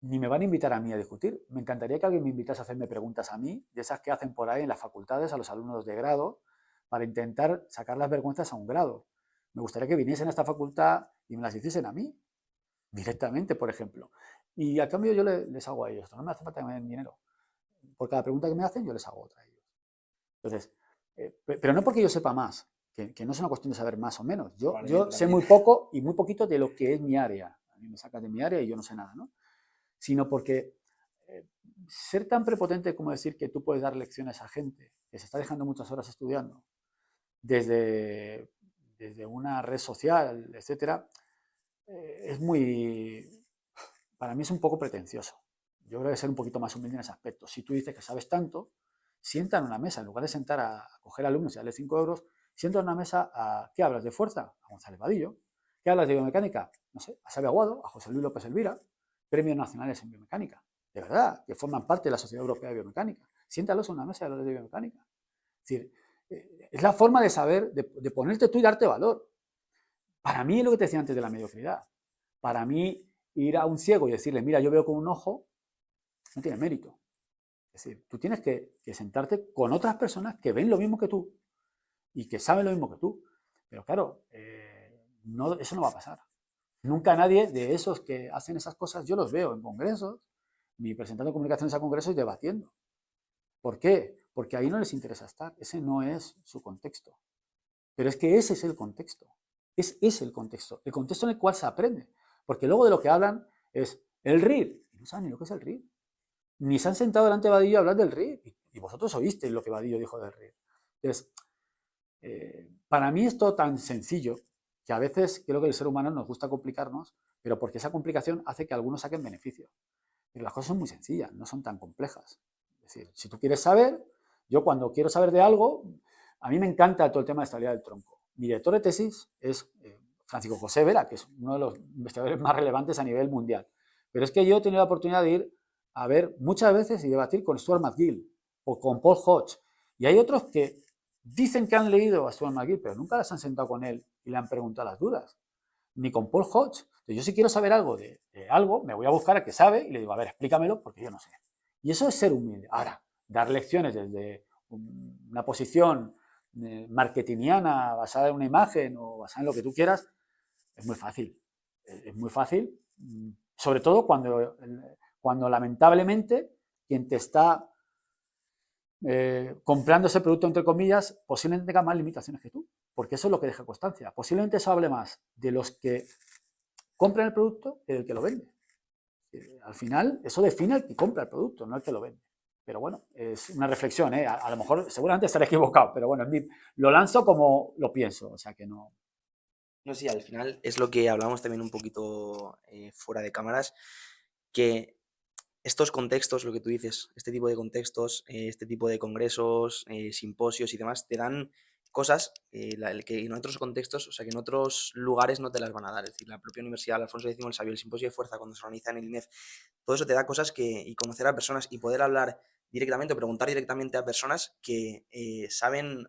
S1: ni me van a invitar a mí a discutir. Me encantaría que alguien me invitase a hacerme preguntas a mí, de esas que hacen por ahí en las facultades a los alumnos de grado, para intentar sacar las vergüenzas a un grado. Me gustaría que viniesen a esta facultad y me las hiciesen a mí. directamente, por ejemplo. Y a cambio yo les hago a ellos, no me hace falta que me den dinero. Por cada pregunta que me hacen, yo les hago otra a ellos. Entonces, pero no porque yo sepa más, que no es una cuestión de saber más o menos. Yo sé muy poco y muy poquito de lo que es mi área. A mí me sacas de mi área y yo no sé nada, ¿no? Sino porque ser tan prepotente como decir que tú puedes dar lecciones a gente que se está dejando muchas horas estudiando desde una red social, etcétera, es muy, para mí es un poco pretencioso. Yo creo que ser un poquito más humilde en ese aspecto. Si tú dices que sabes tanto, sienta en una mesa, en lugar de sentar a coger alumnos y darle 5 euros, sienta en una mesa a, ¿qué hablas de fuerza? A González Vadillo. ¿Qué hablas de biomecánica? No sé, a Xabi Aguado, a José Luis López Elvira, premios nacionales en biomecánica. De verdad, que forman parte de la Sociedad Europea de Biomecánica. Siéntalos en una mesa y hablar de biomecánica. Es decir, es la forma de saber, de ponerte tú y darte valor. Para mí es lo que te decía antes de la mediocridad. Para mí, ir a un ciego y decirle, mira, yo veo con un ojo, no tiene mérito. Es decir, tú tienes que sentarte con otras personas que ven lo mismo que tú y que saben lo mismo que tú. Pero claro, no, eso no va a pasar. Nunca nadie de esos que hacen esas cosas, yo los veo en congresos, ni presentando comunicaciones a congresos y debatiendo. ¿Por qué? Porque ahí no les interesa estar. Ese no es su contexto. Pero es que ese es el contexto. Es el contexto en el cual se aprende. Porque luego de lo que hablan es el RIR. No saben ni lo que es el RIR. Ni se han sentado delante de Vadillo a hablar del RIR. Y vosotros oísteis lo que Vadillo dijo del RIR. Entonces, para mí es todo tan sencillo que a veces creo que el ser humano nos gusta complicarnos, pero porque esa complicación hace que algunos saquen beneficio. Pero las cosas son muy sencillas, no son tan complejas. Es decir, si tú quieres saber, yo cuando quiero saber de algo, a mí me encanta todo el tema de estabilidad del tronco. Mi director de tesis es Francisco José Vera, que es uno de los investigadores más relevantes a nivel mundial. Pero es que yo he tenido la oportunidad de ir a ver muchas veces y debatir con Stuart McGill o con Paul Hodge. Y hay otros que dicen que han leído a Stuart McGill, pero nunca las han sentado con él y le han preguntado las dudas. Ni con Paul Hodge. Entonces, yo si quiero saber algo de algo, me voy a buscar a que sabe y le digo, a ver, explícamelo porque yo no sé. Y eso es ser humilde. Ahora, dar lecciones desde una posición marketingiana basada en una imagen o basada en lo que tú quieras, es muy fácil. Es muy fácil, sobre todo cuando lamentablemente quien te está comprando ese producto, entre comillas, posiblemente tenga más limitaciones que tú, porque eso es lo que deja constancia. Posiblemente eso hable más de los que compran el producto que del que lo vende. Al final, eso define al que compra el producto, no al que lo vende. Pero bueno, es una reflexión, ¿eh? A lo mejor, seguramente estaré equivocado, pero bueno, lo lanzo como lo pienso, o sea que no.
S2: No, sí, al final es lo que hablamos también un poquito fuera de cámaras, que estos contextos, lo que tú dices, este tipo de contextos, este tipo de congresos, simposios y demás, te dan cosas que en otros contextos, o sea, que en otros lugares no te las van a dar. Es decir, la propia universidad, Alfonso X el Sabio, el simposio de fuerza cuando se organiza en el INEF, todo eso te da cosas y conocer a personas y poder hablar directamente o preguntar directamente a personas que saben,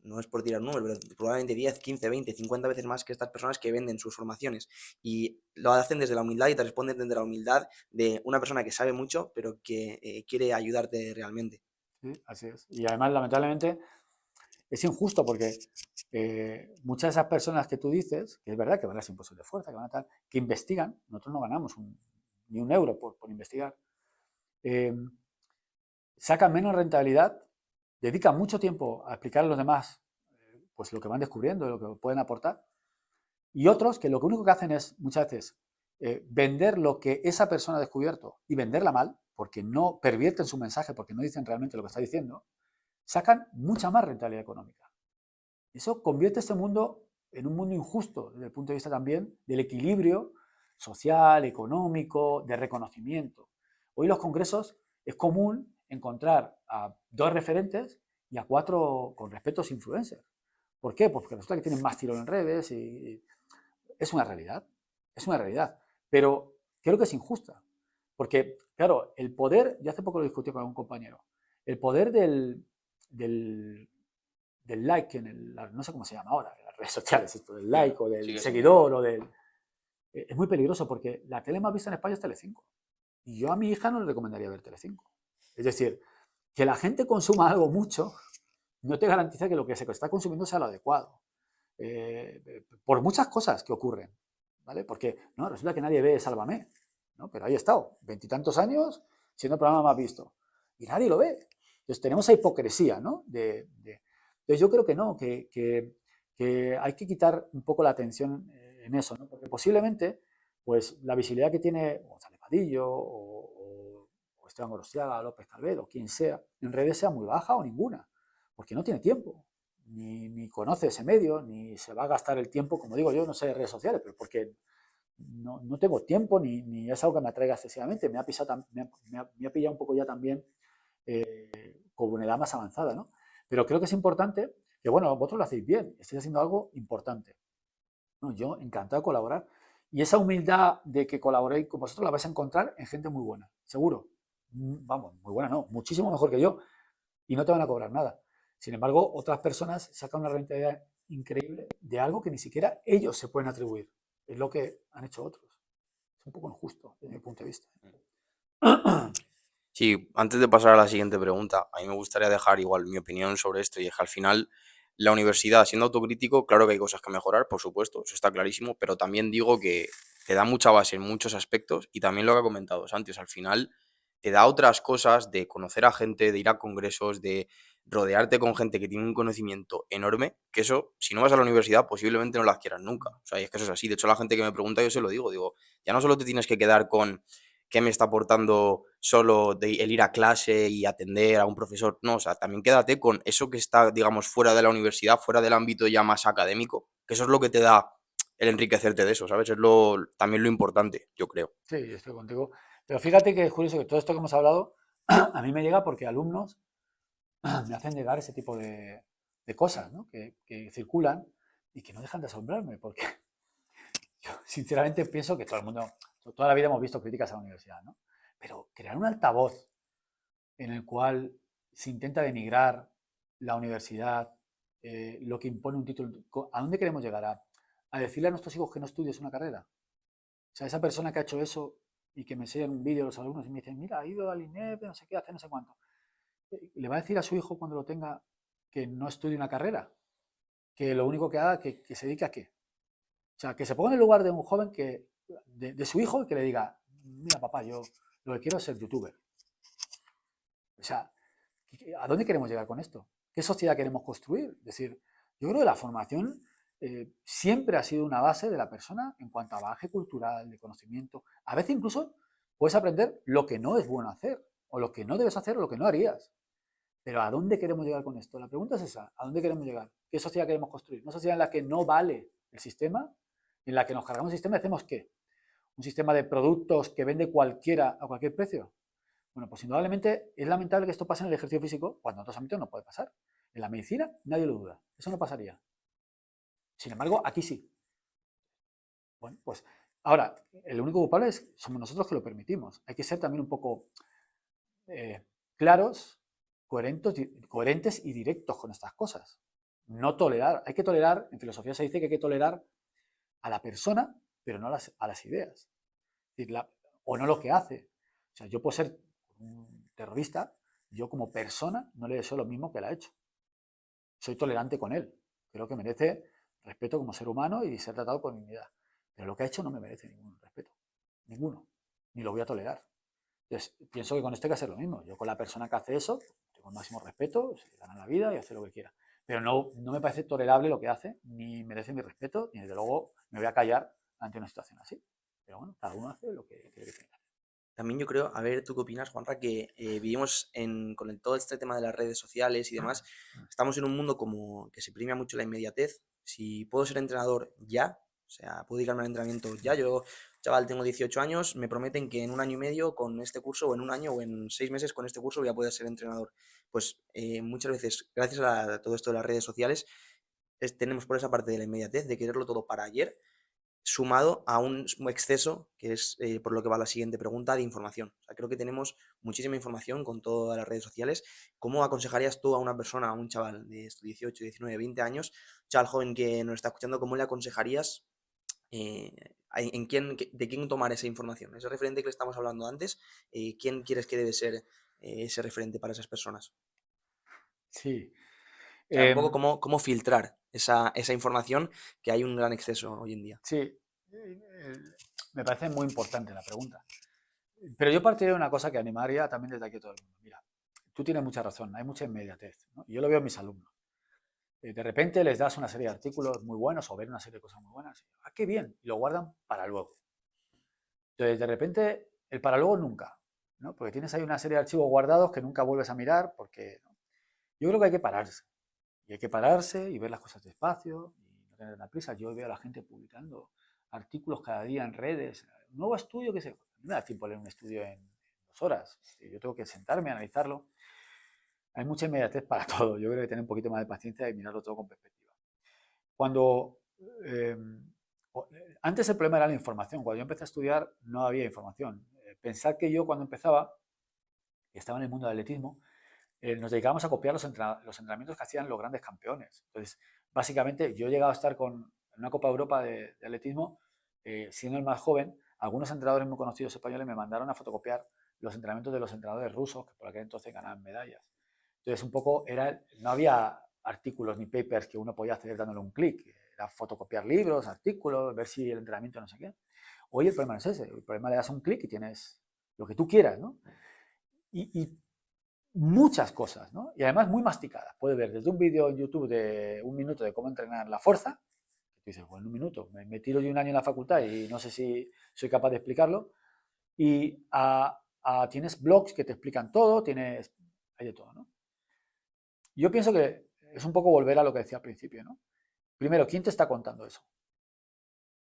S2: no es por tirar un número, pero probablemente 10, 15, 20, 50 veces más que estas personas que venden sus formaciones. Y lo hacen desde la humildad y te responden desde la humildad de una persona que sabe mucho, pero que quiere ayudarte realmente.
S1: Sí, así es. Y además, lamentablemente, es injusto porque muchas de esas personas que tú dices, que es verdad que van a ser impuestos de fuerza, que van a tal, que investigan, nosotros no ganamos ni un euro por investigar, sacan menos rentabilidad, dedican mucho tiempo a explicar a los demás pues lo que van descubriendo, lo que pueden aportar, y otros que lo único que hacen es muchas veces vender lo que esa persona ha descubierto y venderla mal, porque no pervierten su mensaje, porque no dicen realmente lo que está diciendo, sacan mucha más rentabilidad económica. Eso convierte este mundo en un mundo injusto desde el punto de vista también del equilibrio social, económico, de reconocimiento. Hoy en los congresos es común encontrar a 2 referentes y a 4 con respetos influencers. ¿Por qué? Pues porque resulta que tienen más tirón en redes y es una realidad, es una realidad. Pero creo que es injusta. Porque, claro, el poder, yo hace poco lo discutí con un compañero, el poder del like no sé cómo se llama ahora, en las redes sociales, esto del like o del seguidor o del... Es muy peligroso porque la tele más vista en España es Telecinco. Y yo a mi hija no le recomendaría ver Telecinco. Es decir, que la gente consuma algo mucho no te garantiza que lo que se está consumiendo sea lo adecuado. Por muchas cosas que ocurren. ¿vale? Porque no, resulta que nadie ve Sálvame, ¿no? Pero ahí he estado, 20 y tantos años siendo el programa más visto y nadie lo ve. Entonces tenemos esa hipocresía, ¿no? Entonces yo creo que no, que hay que quitar un poco la atención en eso, ¿no? Porque posiblemente, pues la visibilidad que tiene González Padillo o Esteban Gorostiaga, López Calvedo, quien sea, en redes sea muy baja o ninguna, porque no tiene tiempo, ni conoce ese medio, ni se va a gastar el tiempo, como digo yo, no sé de redes sociales, pero porque no tengo tiempo, ni es algo que me atraiga excesivamente, me ha pillado un poco ya también con una edad más avanzada, ¿no? Pero creo que es importante que, bueno, vosotros lo hacéis bien, estáis haciendo algo importante, ¿no? Yo encantado de colaborar. Y esa humildad de que colaboréis con vosotros la vais a encontrar en gente muy buena, seguro. Vamos, muy buena no, muchísimo mejor que yo. Y no te van a cobrar nada. Sin embargo, otras personas sacan una rentabilidad increíble de algo que ni siquiera ellos se pueden atribuir. Es lo que han hecho otros. Es un poco injusto desde mi punto de vista.
S3: Sí, antes de pasar a la siguiente pregunta, a mí me gustaría dejar igual mi opinión sobre esto y es que al final la universidad, siendo autocrítico, claro que hay cosas que mejorar, por supuesto, eso está clarísimo, pero también digo que te da mucha base en muchos aspectos y también lo que ha comentado Santi, al final te da otras cosas de conocer a gente, de ir a congresos, de rodearte con gente que tiene un conocimiento enorme, que eso, si no vas a la universidad, posiblemente no lo adquieras nunca. O sea, y es que eso es así. De hecho, la gente que me pregunta, yo se lo digo, ya no solo te tienes que quedar con qué me está aportando solo el ir a clase y atender a un profesor. No, o sea, también quédate con eso que está, digamos, fuera de la universidad, fuera del ámbito ya más académico, que eso es lo que te da el enriquecerte de eso, ¿sabes? Es también lo importante, yo creo.
S1: Sí, yo estoy contigo. Pero fíjate que es curioso que todo esto que hemos hablado a mí me llega porque alumnos me hacen llegar ese tipo de cosas, ¿no? Que circulan y que no dejan de asombrarme, porque yo sinceramente pienso que todo el mundo, toda la vida hemos visto críticas a la universidad, ¿no? Pero crear un altavoz en el cual se intenta denigrar la universidad, lo que impone un título, ¿a dónde queremos llegar? A decirle a nuestros hijos que no estudies una carrera. O sea, esa persona que ha hecho eso y que me enseñan un vídeo los alumnos y me dicen, mira, ha ido al INEP, no sé qué, hace no sé cuánto. Le va a decir a su hijo cuando lo tenga que no estudie una carrera, que lo único que haga, que se dedique a qué. O sea, que se ponga en el lugar de un joven de su hijo y que le diga, mira papá, yo lo que quiero es ser youtuber. O sea, ¿a dónde queremos llegar con esto? ¿Qué sociedad queremos construir? Es decir, yo creo que la formación siempre ha sido una base de la persona en cuanto a bagaje cultural, de conocimiento. A veces incluso puedes aprender lo que no es bueno hacer, o lo que no debes hacer, o lo que no harías. Pero ¿a dónde queremos llegar con esto? La pregunta es esa, ¿a dónde queremos llegar? ¿Qué sociedad queremos construir? ¿Una sociedad en la que no vale el sistema? ¿En la que nos cargamos el sistema y hacemos qué? ¿Un sistema de productos que vende cualquiera a cualquier precio? Bueno, pues indudablemente es lamentable que esto pase en el ejercicio físico, cuando en otros ámbitos no puede pasar. En la medicina nadie lo duda, eso no pasaría. Sin embargo, aquí sí. Bueno, pues ahora, el único culpable somos nosotros que lo permitimos. Hay que ser también un poco claros, coherentes y directos con estas cosas. No tolerar, hay que tolerar, en filosofía se dice que hay que tolerar a la persona, pero no a las ideas. Es decir, o no lo que hace. O sea, yo puedo ser un terrorista, yo como persona no le deseo lo mismo que él ha hecho. Soy tolerante con él. Creo que merece respeto como ser humano y ser tratado con dignidad. Pero lo que ha hecho no me merece ningún respeto. Ninguno. Ni lo voy a tolerar. Entonces, pienso que con esto hay que hacer lo mismo. Yo con la persona que hace eso, tengo el máximo respeto, se gana la vida y hace lo que quiera. Pero no me parece tolerable lo que hace, ni merece mi respeto, ni desde luego me voy a callar ante una situación así. Pero bueno, cada uno hace lo que cree que tiene que hacer.
S2: También yo creo, a ver, ¿tú qué opinas, Juanra? Que vivimos todo este tema de las redes sociales y demás, estamos en un mundo como que se premia mucho la inmediatez. Si puedo ser entrenador ya, o sea, puedo dedicarme al entrenamiento ya. Yo, chaval, tengo 18 años, me prometen que en un año y medio con este curso, o en un año, o en 6 meses con este curso voy a poder ser entrenador. Pues muchas veces, gracias a todo esto de las redes sociales, tenemos por esa parte de la inmediatez, de quererlo todo para ayer, sumado a un exceso, que es por lo que va la siguiente pregunta, de información. O sea, creo que tenemos muchísima información con todas las redes sociales. ¿Cómo aconsejarías tú a una persona, a un chaval de 18, 19, 20 años, un chaval joven que nos está escuchando, cómo le aconsejarías de quién tomar esa información? Ese referente que le estamos hablando antes, ¿quién quieres que debe ser ese referente para esas personas?
S1: Sí.
S2: O sea, un poco cómo filtrar esa información, que hay un gran exceso hoy en día.
S1: Sí. me parece muy importante la pregunta. Pero yo partiría de una cosa que animaría también desde aquí a todo el mundo. Mira, tú tienes mucha razón, hay mucha inmediatez, ¿no? Yo lo veo en mis alumnos. De repente les das una serie de artículos muy buenos o ven una serie de cosas muy buenas. Y, ¡ah, qué bien! Y lo guardan para luego. Entonces, de repente, el para luego nunca, ¿no? Porque tienes ahí una serie de archivos guardados que nunca vuelves a mirar porque, ¿no? Yo creo que hay que pararse. Y hay que pararse y ver las cosas despacio y no tener la prisa. Yo veo a la gente publicando artículos cada día en redes. Un nuevo estudio que se... No me da tiempo a leer un estudio en 2 horas. Yo tengo que sentarme, analizarlo. Hay mucha inmediatez para todo. Yo creo que tener un poquito más de paciencia y mirarlo todo con perspectiva. Cuando... antes el problema era la información. Cuando yo empecé a estudiar no había información. Pensar que yo cuando empezaba, estaba en el mundo del atletismo, nos dedicábamos a copiar los entrenamientos que hacían los grandes campeones. Entonces, básicamente, yo he llegado a estar en una Copa Europa de atletismo, siendo el más joven. Algunos entrenadores muy conocidos españoles me mandaron a fotocopiar los entrenamientos de los entrenadores rusos, que por aquel entonces ganaban medallas. Entonces, un poco, no había artículos ni papers que uno podía hacer dándole un clic. Era fotocopiar libros, artículos, ver si el entrenamiento no sé qué. Hoy el problema no es ese. El problema le das un clic y tienes lo que tú quieras, ¿no? Y muchas cosas, ¿no? Y además muy masticadas. Puedes ver desde un vídeo en YouTube de 1 minuto de cómo entrenar la fuerza, que dices, bueno, 1 minuto, me tiro yo 1 año en la facultad y no sé si soy capaz de explicarlo, y tienes blogs que te explican todo, hay de todo, ¿no? Yo pienso que es un poco volver a lo que decía al principio, ¿no? Primero, ¿quién te está contando eso?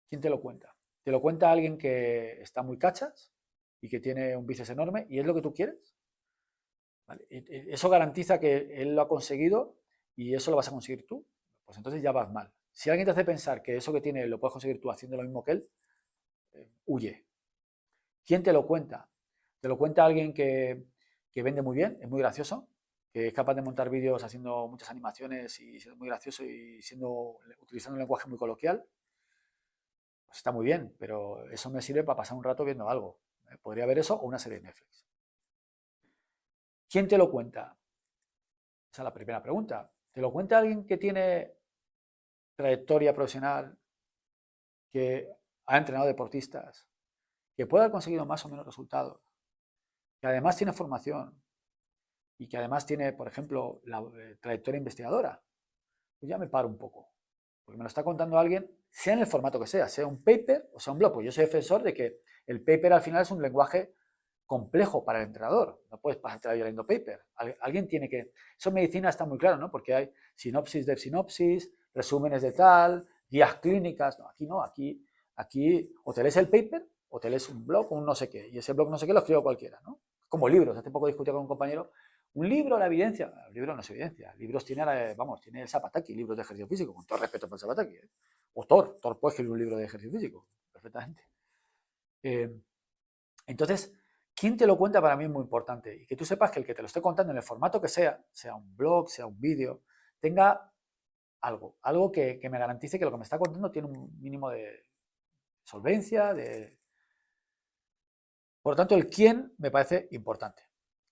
S1: ¿Quién te lo cuenta? ¿Te lo cuenta alguien que está muy cachas y que tiene un bíceps enorme y es lo que tú quieres? ¿Vale? Eso garantiza que él lo ha conseguido y eso lo vas a conseguir tú. Pues entonces ya vas mal. Si alguien te hace pensar que eso que tiene lo puedes conseguir tú haciendo lo mismo que él, huye. ¿Quién te lo cuenta? Te lo cuenta alguien que vende muy bien, es muy gracioso, que es capaz de montar vídeos haciendo muchas animaciones y siendo muy gracioso y utilizando un lenguaje muy coloquial. Pues está muy bien, pero eso me sirve para pasar un rato viendo algo. Podría ver eso o una serie de Netflix. ¿Quién te lo cuenta? Esa es la primera pregunta. ¿Te lo cuenta alguien que tiene trayectoria profesional, que ha entrenado deportistas, que puede haber conseguido más o menos resultados, que además tiene formación y que además tiene, por ejemplo, la trayectoria investigadora? Pues ya me paro un poco, porque me lo está contando alguien, sea en el formato que sea un paper o sea un blog. Pues yo soy defensor de que el paper al final es un lenguaje complejo para el entrenador. No puedes pasarte la vida leyendo paper. Alguien tiene que... Eso en medicina está muy claro, ¿no? Porque hay sinopsis de sinopsis, resúmenes de tal, guías clínicas. No, aquí no, aquí o te lees el paper o te lees un blog o un no sé qué. Y ese blog no sé qué lo escribe cualquiera, ¿no? Como libros. Hace poco discutí con un compañero. Un libro, la evidencia. El libro no es evidencia. Libros tiene el Zapataki, libros de ejercicio físico, con todo respeto para el Zapataki. O Thor puede escribir un libro de ejercicio físico, perfectamente. Entonces, ¿quién te lo cuenta? Para mí es muy importante. Y que tú sepas que el que te lo esté contando en el formato que sea un blog, sea un vídeo, tenga algo que me garantice que lo que me está contando tiene un mínimo de solvencia. Por lo tanto, el quién me parece importante.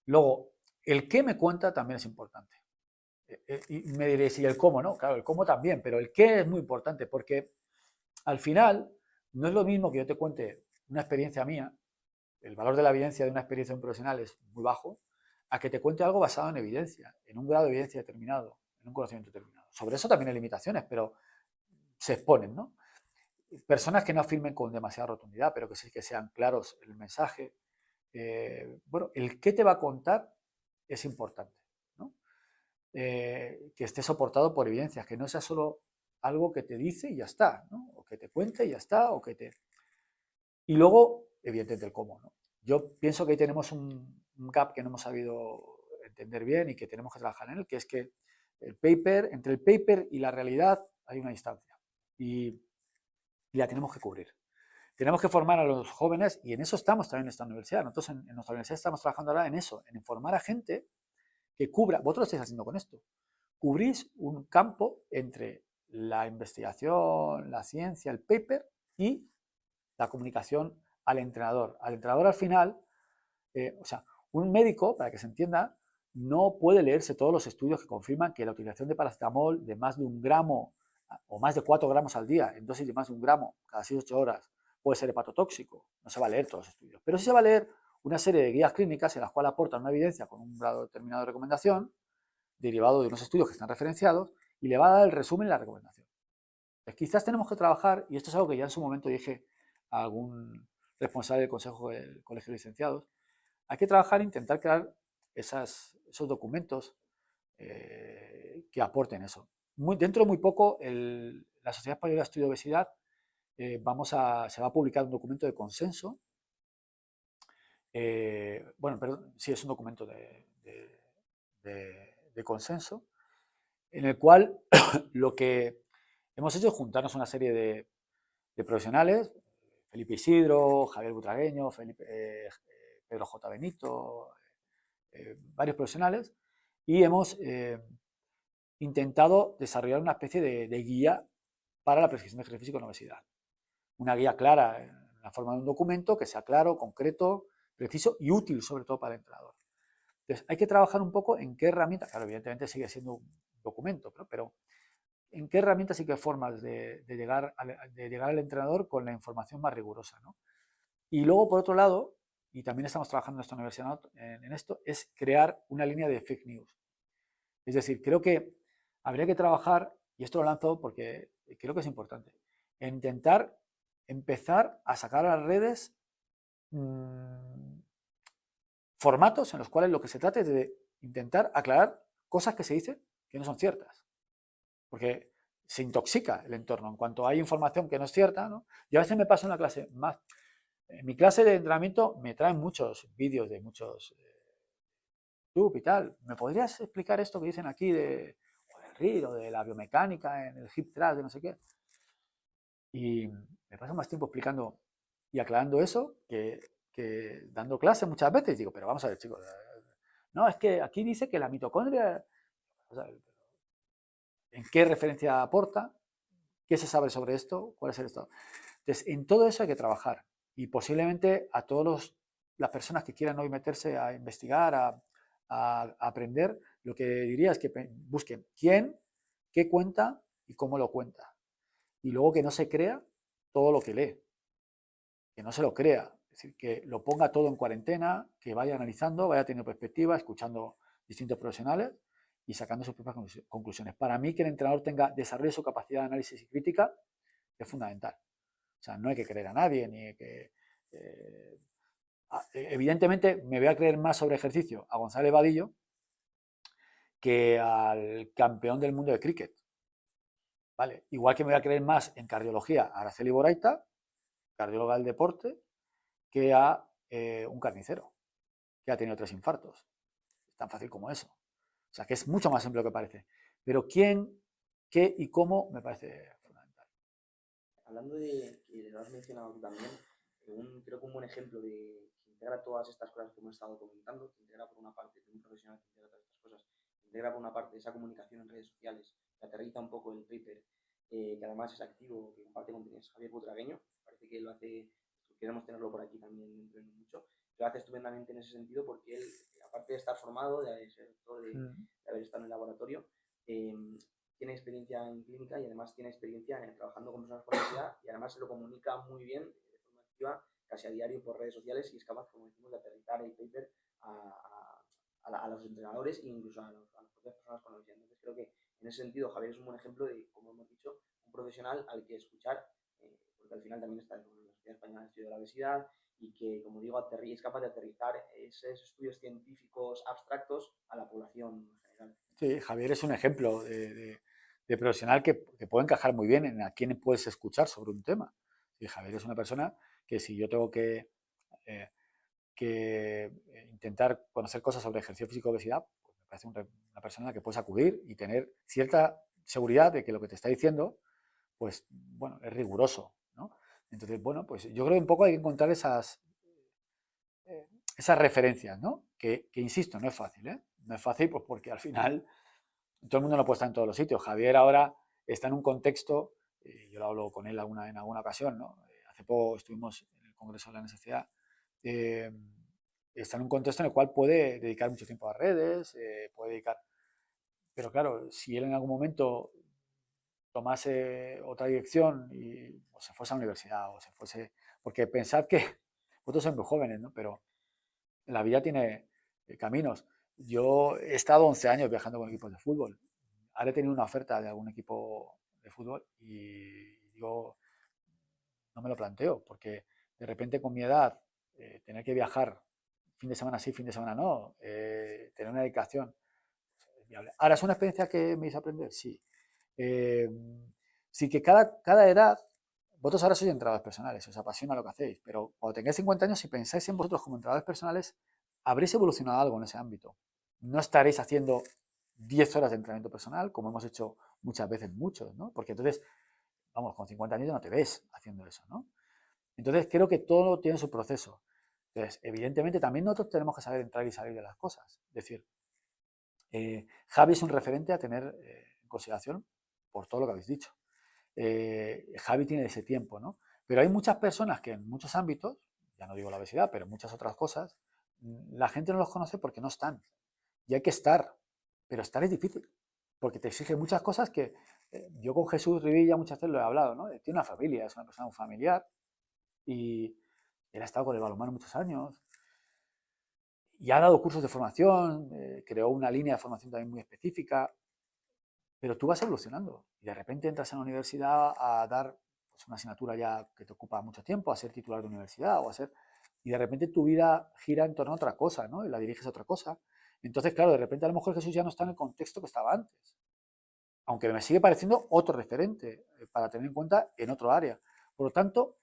S1: Luego, el qué me cuenta también es importante. Y me diréis, ¿y el cómo? No, claro, el cómo también, pero el qué es muy importante porque al final no es lo mismo que yo te cuente una experiencia mía. El valor de la evidencia de una experiencia de un profesional es muy bajo, a que te cuente algo basado en evidencia, en un grado de evidencia determinado, en un conocimiento determinado. Sobre eso también hay limitaciones, pero se exponen, ¿no? Personas que no afirmen con demasiada rotundidad, pero que sí que sean claros el mensaje. Bueno, el qué te va a contar es importante, ¿no? Que esté soportado por evidencias, que no sea solo algo que te dice y ya está, ¿no? O que te cuente y ya está, Y luego, evidentemente, el cómo, ¿no? Yo pienso que ahí tenemos un gap que no hemos sabido entender bien y que tenemos que trabajar en él, que es que entre el paper y la realidad hay una distancia y la tenemos que cubrir. Tenemos que formar a los jóvenes y en eso estamos también en esta universidad. Nosotros en nuestra universidad estamos trabajando ahora en eso, en informar a gente que cubra, vosotros lo estáis haciendo con esto, cubrís un campo entre la investigación, la ciencia, el paper y la comunicación al entrenador. Al entrenador al final, o sea, un médico, para que se entienda, no puede leerse todos los estudios que confirman que la utilización de paracetamol de más de 1 gramo o más de 4 gramos al día, en dosis de más de 1 gramo cada 6-8 horas, puede ser hepatotóxico. No se va a leer todos los estudios, pero sí se va a leer una serie de guías clínicas en las cuales aportan una evidencia con un grado determinado de recomendación, derivado de unos estudios que están referenciados, y le va a dar el resumen y la recomendación. Pues quizás tenemos que trabajar, y esto es algo que ya en su momento dije a algún responsable del Consejo del Colegio de Licenciados, hay que trabajar e intentar crear esos documentos que aporten eso. Dentro de muy poco, la Sociedad Española de Estudio de Obesidad se va a publicar un documento de consenso. Bueno, perdón, sí, es un documento de consenso, en el cual lo que hemos hecho es juntarnos una serie de profesionales, Felipe Isidro, Javier Butragueño, Pedro J. Benito, varios profesionales, y hemos intentado desarrollar una especie de guía para la prescripción de ejercicio físico en obesidad. Una guía clara en la forma de un documento que sea claro, concreto, preciso y útil sobre todo para el entrenador. Entonces, hay que trabajar un poco en qué herramientas, claro, evidentemente sigue siendo un documento, pero en qué herramientas y qué formas de llegar al entrenador con la información más rigurosa, ¿no? Y luego, por otro lado, y también estamos trabajando en esta universidad en esto, es crear una línea de fake news. Es decir, creo que habría que trabajar, y esto lo lanzo porque creo que es importante, en intentar empezar a sacar a las redes formatos en los cuales lo que se trata es de intentar aclarar cosas que se dicen que no son ciertas. Porque se intoxica el entorno en cuanto hay información que no es cierta, ¿no? Yo a veces me paso en la clase más. En mi clase de entrenamiento me traen muchos vídeos de muchos YouTube y tal. ¿Me podrías explicar esto que dicen aquí del RIR o de la biomecánica en el hip thrust, de no sé qué? Y me paso más tiempo explicando y aclarando eso que dando clase muchas veces. Digo, pero vamos a ver, chicos. No, es que aquí dice que la mitocondria. O sea, ¿en qué referencia aporta? ¿Qué se sabe sobre esto? ¿Cuál es el estado? Entonces, en todo eso hay que trabajar. Y posiblemente a todas las personas que quieran hoy meterse a investigar, a aprender, lo que diría es que busquen quién, qué cuenta y cómo lo cuenta. Y luego que no se crea todo lo que lee. Que no se lo crea. Es decir, que lo ponga todo en cuarentena, que vaya analizando, vaya teniendo perspectiva, escuchando distintos profesionales y sacando sus propias conclusiones. Para mí, que el entrenador desarrolle su capacidad de análisis y crítica es fundamental. O sea, no hay que creer a nadie, ni que... evidentemente, me voy a creer más sobre ejercicio a González Vadillo que al campeón del mundo de cricket. ¿Vale? Igual que me voy a creer más en cardiología a Araceli Boraita, cardióloga del deporte, que a un carnicero, que ha tenido 3 infartos. Es tan fácil como eso. O sea, que es mucho más simple de lo que parece. Pero quién, qué y cómo me parece fundamental.
S2: Hablando de, que lo has mencionado tú también, creo que un buen ejemplo de que integra todas estas cosas que hemos estado comentando, que integra por una parte de un profesional que integra todas estas cosas, que integra por una parte esa comunicación en redes sociales, que aterriza un poco el paper, que además es activo, que comparte contenidos, Javier Butragueño, parece que lo hace, queremos tenerlo por aquí también dentro de mucho, lo hace estupendamente en ese sentido porque él, aparte de estar formado, de ser doctor, de haber estado en el laboratorio, tiene experiencia en clínica y además tiene experiencia trabajando con personas con obesidad y además se lo comunica muy bien de forma activa, casi a diario por redes sociales y es capaz, como decimos, de aterrizar el paper a los entrenadores e incluso a las propias personas con obesidad. Entonces creo que en ese sentido Javier es un buen ejemplo de, como hemos dicho, un profesional al que escuchar, porque al final también está en la Sociedad Española de Estudio de la Obesidad y que, como digo, es capaz de aterrizar esos estudios científicos abstractos a la población en general.
S1: Sí, Javier es un ejemplo de profesional que puede encajar muy bien en a quién puedes escuchar sobre un tema. Y Javier es una persona que si yo tengo que intentar conocer cosas sobre ejercicio físico y obesidad, pues me parece una persona a la que puedes acudir y tener cierta seguridad de que lo que te está diciendo, pues bueno, es riguroso, ¿no? Entonces, bueno, pues yo creo que un poco hay que encontrar esas referencias, ¿no? Que insisto, no es fácil, ¿eh? No es fácil pues porque al final todo el mundo no puede estar en todos los sitios. Javier ahora está en un contexto, yo lo hablo con él en alguna ocasión, ¿no? Hace poco estuvimos en el Congreso de la Necesidad, está en un contexto en el cual puede dedicar mucho tiempo a redes, puede dedicar... Pero claro, si él en algún momento tomase otra dirección y o se fuese a la universidad o se fuese... Porque pensad que vosotros sois muy jóvenes, ¿no? Pero la vida tiene caminos. Yo he estado 11 años viajando con equipos de fútbol. Ahora he tenido una oferta de algún equipo de fútbol y yo no me lo planteo, porque de repente con mi edad, tener que viajar fin de semana sí, fin de semana no, tener una dedicación, es viable. Ahora, ¿es una experiencia que me hizo aprender? Sí. Eh, sí que cada edad, vosotros ahora sois entrenadores personales, os apasiona lo que hacéis, pero cuando tengáis 50 años, si pensáis en vosotros como entrenadores personales, habréis evolucionado algo en ese ámbito. No estaréis haciendo 10 horas de entrenamiento personal, como hemos hecho muchas veces muchos, ¿no? Porque entonces, vamos, con 50 años ya no te ves haciendo eso, ¿no? Entonces, creo que todo tiene su proceso. Entonces, evidentemente, también nosotros tenemos que saber entrar y salir de las cosas. Es decir, Javi es un referente a tener en consideración por todo lo que habéis dicho. Javi tiene ese tiempo, ¿no? Pero hay muchas personas que en muchos ámbitos, ya no digo la obesidad, pero en muchas otras cosas, la gente no los conoce porque no están. Y hay que estar, pero estar es difícil, porque te exige muchas cosas que yo con Jesús Rivilla muchas veces lo he hablado, ¿no? Tiene una familia, es una persona muy familiar y él ha estado con el balonmano muchos años y ha dado cursos de formación, creó una línea de formación también muy específica, pero tú vas evolucionando y de repente entras en la universidad a dar pues, una asignatura ya que te ocupa mucho tiempo, a ser titular de universidad o a ser... Y de repente tu vida gira en torno a otra cosa, ¿no? Y la diriges a otra cosa. Entonces, claro, de repente a lo mejor Jesús ya no está en el contexto que estaba antes. Aunque me sigue pareciendo otro referente para tener en cuenta en otro área. Por lo tanto,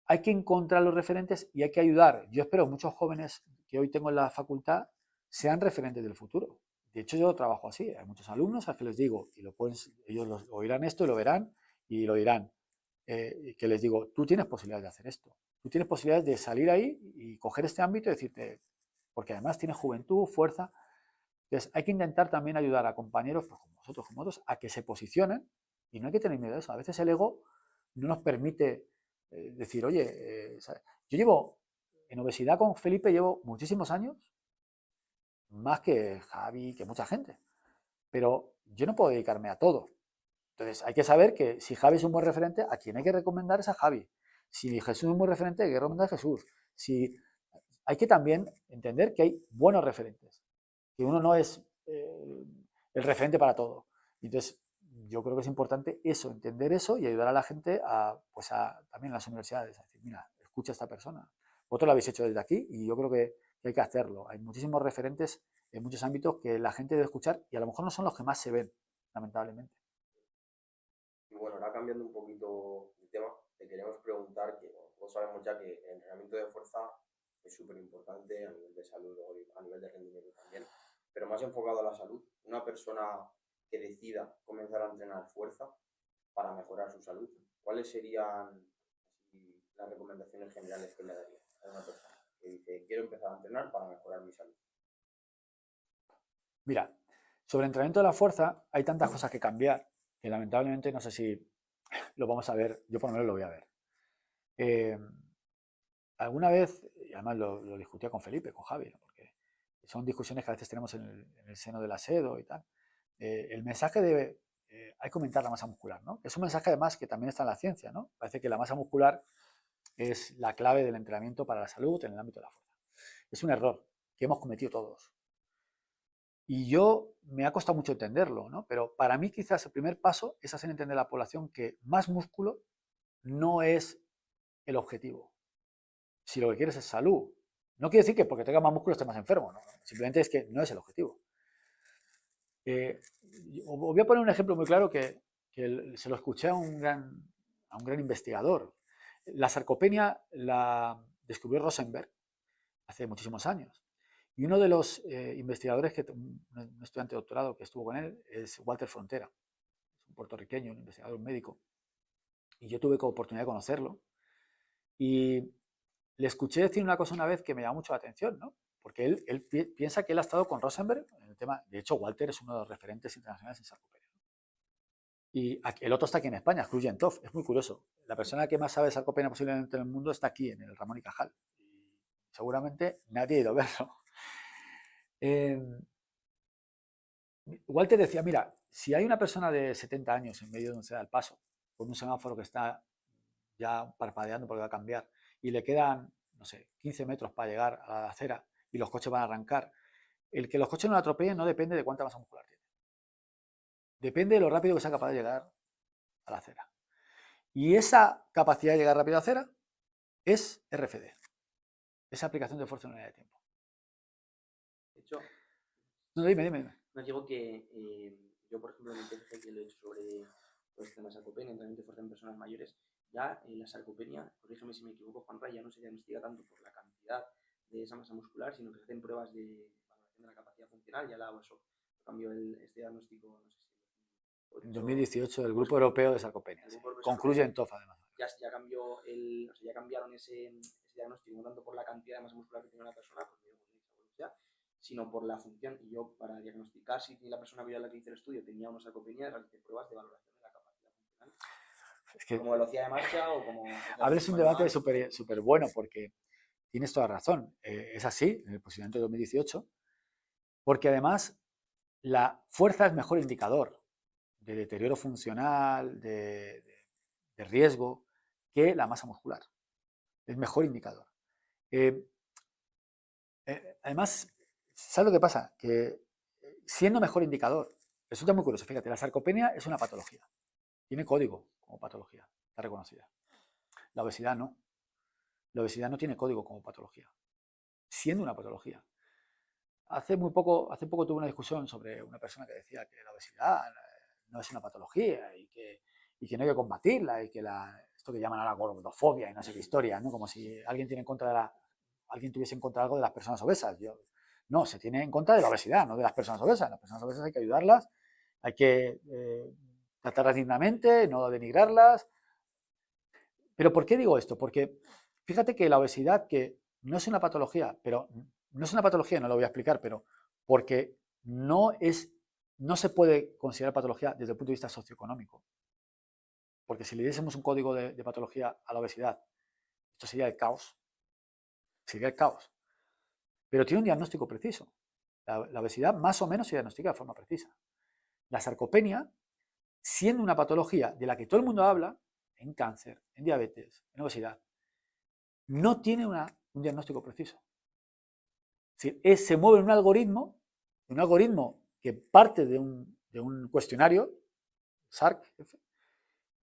S1: hay que encontrar los referentes y hay que ayudar. Yo espero que muchos jóvenes que hoy tengo en la facultad sean referentes del futuro. De hecho, yo trabajo así. Hay muchos alumnos a los que les digo, y ellos oirán esto y lo verán y lo dirán, que les digo, tú tienes posibilidades de hacer esto. Tú tienes posibilidades de salir ahí y coger este ámbito y decirte, porque además tienes juventud, fuerza. Entonces, hay que intentar también ayudar a compañeros, pues, como vosotros, como otros, a que se posicionen y no hay que tener miedo de eso. A veces el ego no nos permite decir, oye, yo llevo en obesidad con Felipe, llevo muchísimos años, más que Javi, que mucha gente, pero yo no puedo dedicarme a todo. Entonces hay que saber que si Javi es un buen referente, a quien hay que recomendar es a Javi. Si Jesús es un buen referente, hay que recomendar a Jesús. Si, hay que también entender que hay buenos referentes, que uno no es el referente para todo. Entonces, yo creo que es importante eso, entender eso y ayudar a la gente pues también en las universidades, a decir, mira, escucha a esta persona. Vosotros lo habéis hecho desde aquí y yo creo que hay que hacerlo. Hay muchísimos referentes en muchos ámbitos que la gente debe escuchar y a lo mejor no son los que más se ven, lamentablemente.
S3: Y bueno, ahora cambiando un poquito el tema, te queremos preguntar que vos sabemos ya que el entrenamiento de fuerza es súper importante a nivel de salud y a nivel de rendimiento también, pero más enfocado a la salud. Una persona que decida comenzar a entrenar fuerza para mejorar su salud, ¿cuáles serían las recomendaciones generales que le daría a una persona que dice quiero empezar a entrenar para mejorar mi salud?
S1: Mira, sobre el entrenamiento de la fuerza hay tantas cosas que cambiar que lamentablemente no sé si lo vamos a ver, yo por lo menos lo voy a ver. Alguna vez, y además lo discutía con Felipe, con Javi, ¿no? Porque son discusiones que a veces tenemos en el seno del asedo y tal. El mensaje de hay que aumentar la masa muscular, ¿no? Es un mensaje además que también está en la ciencia, ¿no? Parece que la masa muscular es la clave del entrenamiento para la salud en el ámbito de la fuerza. Es un error que hemos cometido todos. Y yo me ha costado mucho entenderlo, ¿no? Pero para mí quizás el primer paso es hacer entender a la población que más músculo no es el objetivo. Si lo que quieres es salud, no quiere decir que porque tengas más músculo estés más enfermo, ¿no? Simplemente es que no es el objetivo. Os voy a poner un ejemplo muy claro que se lo escuché a un gran investigador. La sarcopenia la descubrió Rosenberg hace muchísimos años. Y uno de los investigadores, un estudiante de doctorado que estuvo con él, es Walter Frontera, es un puertorriqueño, un investigador, un médico. Y yo tuve oportunidad de conocerlo. Y le escuché decir una cosa una vez que me llamó mucho la atención, ¿no? Porque él piensa que él ha estado con Rosenberg en el tema. De hecho, Walter es uno de los referentes internacionales en sarcopenia. Y el otro está aquí en España, Krujentov. Es muy curioso. La persona que más sabe de sarcopenia posiblemente en el mundo está aquí, en el Ramón y Cajal. Y seguramente nadie ha ido a verlo. Walter decía, mira, si hay una persona de 70 años en medio de donde se da el paso, con un semáforo que está ya parpadeando porque va a cambiar, y le quedan, no sé, 15 metros para llegar a la acera y los coches van a arrancar, el que los coches no lo atropellen no depende de cuánta masa muscular tiene. Depende de lo rápido que sea capaz de llegar a la acera. Y esa capacidad de llegar rápido a la acera es RFD, esa aplicación de fuerza en unidad de tiempo.
S2: De hecho,
S1: No, dime.
S2: no digo que yo, por ejemplo, en el TFG que lo he hecho sobre todo este tema de sarcopenia, entrenamiento de fuerza en personas mayores, ya la sarcopenia, corrígeme si me equivoco, Juanra, ya no se diagnostica tanto por la cantidad de esa masa muscular, sino que se hacen pruebas de valoración de la capacidad funcional, ya la eso cambió este diagnóstico, no sé si
S1: en 2018 el Grupo Europeo de Sarcopenia, sí. Concluye en TOF además.
S2: Ya cambió ya cambiaron ese diagnóstico no tanto por la cantidad de masa muscular que tiene una persona, sino por la función. Y yo, para diagnosticar si la persona a la que hice el estudio tenía una sarcopenia, realicé pruebas de valoración de la capacidad funcional. Es que, como velocidad de marcha o como...
S1: Abres un debate súper bueno porque tienes toda razón. Es así, en el posicionamiento de 2018, porque además la fuerza es mejor indicador de deterioro funcional, de riesgo, que la masa muscular. Es mejor indicador. Además, ¿sabes lo que pasa? Que siendo mejor indicador, resulta muy curioso. Fíjate, la sarcopenia es una patología. Tiene código como patología, está reconocida. La obesidad no. La obesidad no tiene código como patología, siendo una patología. Hace poco tuve una discusión sobre una persona que decía que la obesidad no es una patología y que no hay que combatirla y que esto que llaman ahora gordofobia y no sé qué historia, ¿no? Como si alguien tuviese en contra algo de las personas obesas. No, se tiene en contra de la obesidad, no de las personas obesas. Las personas obesas hay que ayudarlas, hay que tratarlas dignamente, no denigrarlas. ¿Pero por qué digo esto? Porque fíjate que la obesidad, que no es una patología, pero no es una patología, no lo voy a explicar, pero porque no se puede considerar patología desde el punto de vista socioeconómico. Porque si le diésemos un código de patología a la obesidad, esto sería el caos. Sería el caos. Pero tiene un diagnóstico preciso. La obesidad más o menos se diagnostica de forma precisa. La sarcopenia, siendo una patología de la que todo el mundo habla, en cáncer, en diabetes, en obesidad, no tiene un diagnóstico preciso. Es decir, se mueve en un algoritmo que parte de un cuestionario, SARC,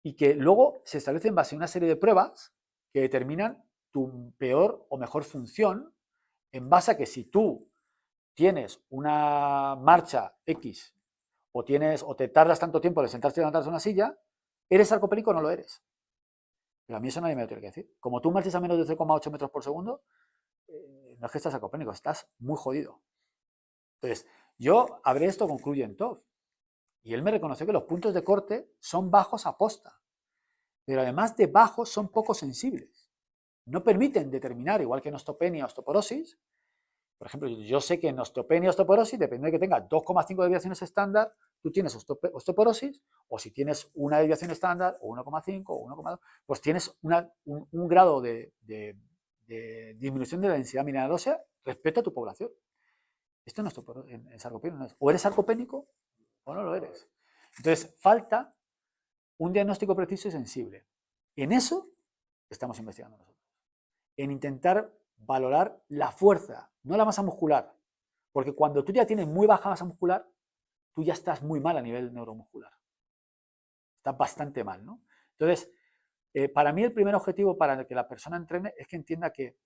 S1: y que luego se establece en base a una serie de pruebas que determinan tu peor o mejor función en base a que si tú tienes una marcha X o te tardas tanto tiempo de sentarte y levantarte de una silla, ¿eres sarcopénico o no lo eres? Pero a mí eso nadie me lo tiene que decir. Como tú marches a menos de 0,8 metros por segundo, no es que estás sarcopénico, estás muy jodido. Entonces, yo habré esto con Krujentov y él me reconoció que los puntos de corte son bajos a posta, pero además de bajos son poco sensibles. No permiten determinar, igual que en osteopenia o osteoporosis. Por ejemplo, yo sé que en osteopenia o osteoporosis, depende de que tengas 2,5 desviaciones estándar, tú tienes osteoporosis, o si tienes una desviación estándar, o 1,5 o 1,2, pues tienes un grado de disminución de la densidad mineral ósea respecto a tu población. Esto no es en sarcopenia, no es. O eres sarcopénico o no lo eres. Entonces, falta un diagnóstico preciso y sensible. En eso estamos investigando nosotros. En intentar valorar la fuerza, no la masa muscular. Porque cuando tú ya tienes muy baja masa muscular, tú ya estás muy mal a nivel neuromuscular. Estás bastante mal, ¿no? Entonces, para mí el primer objetivo para que la persona entrene es que entienda que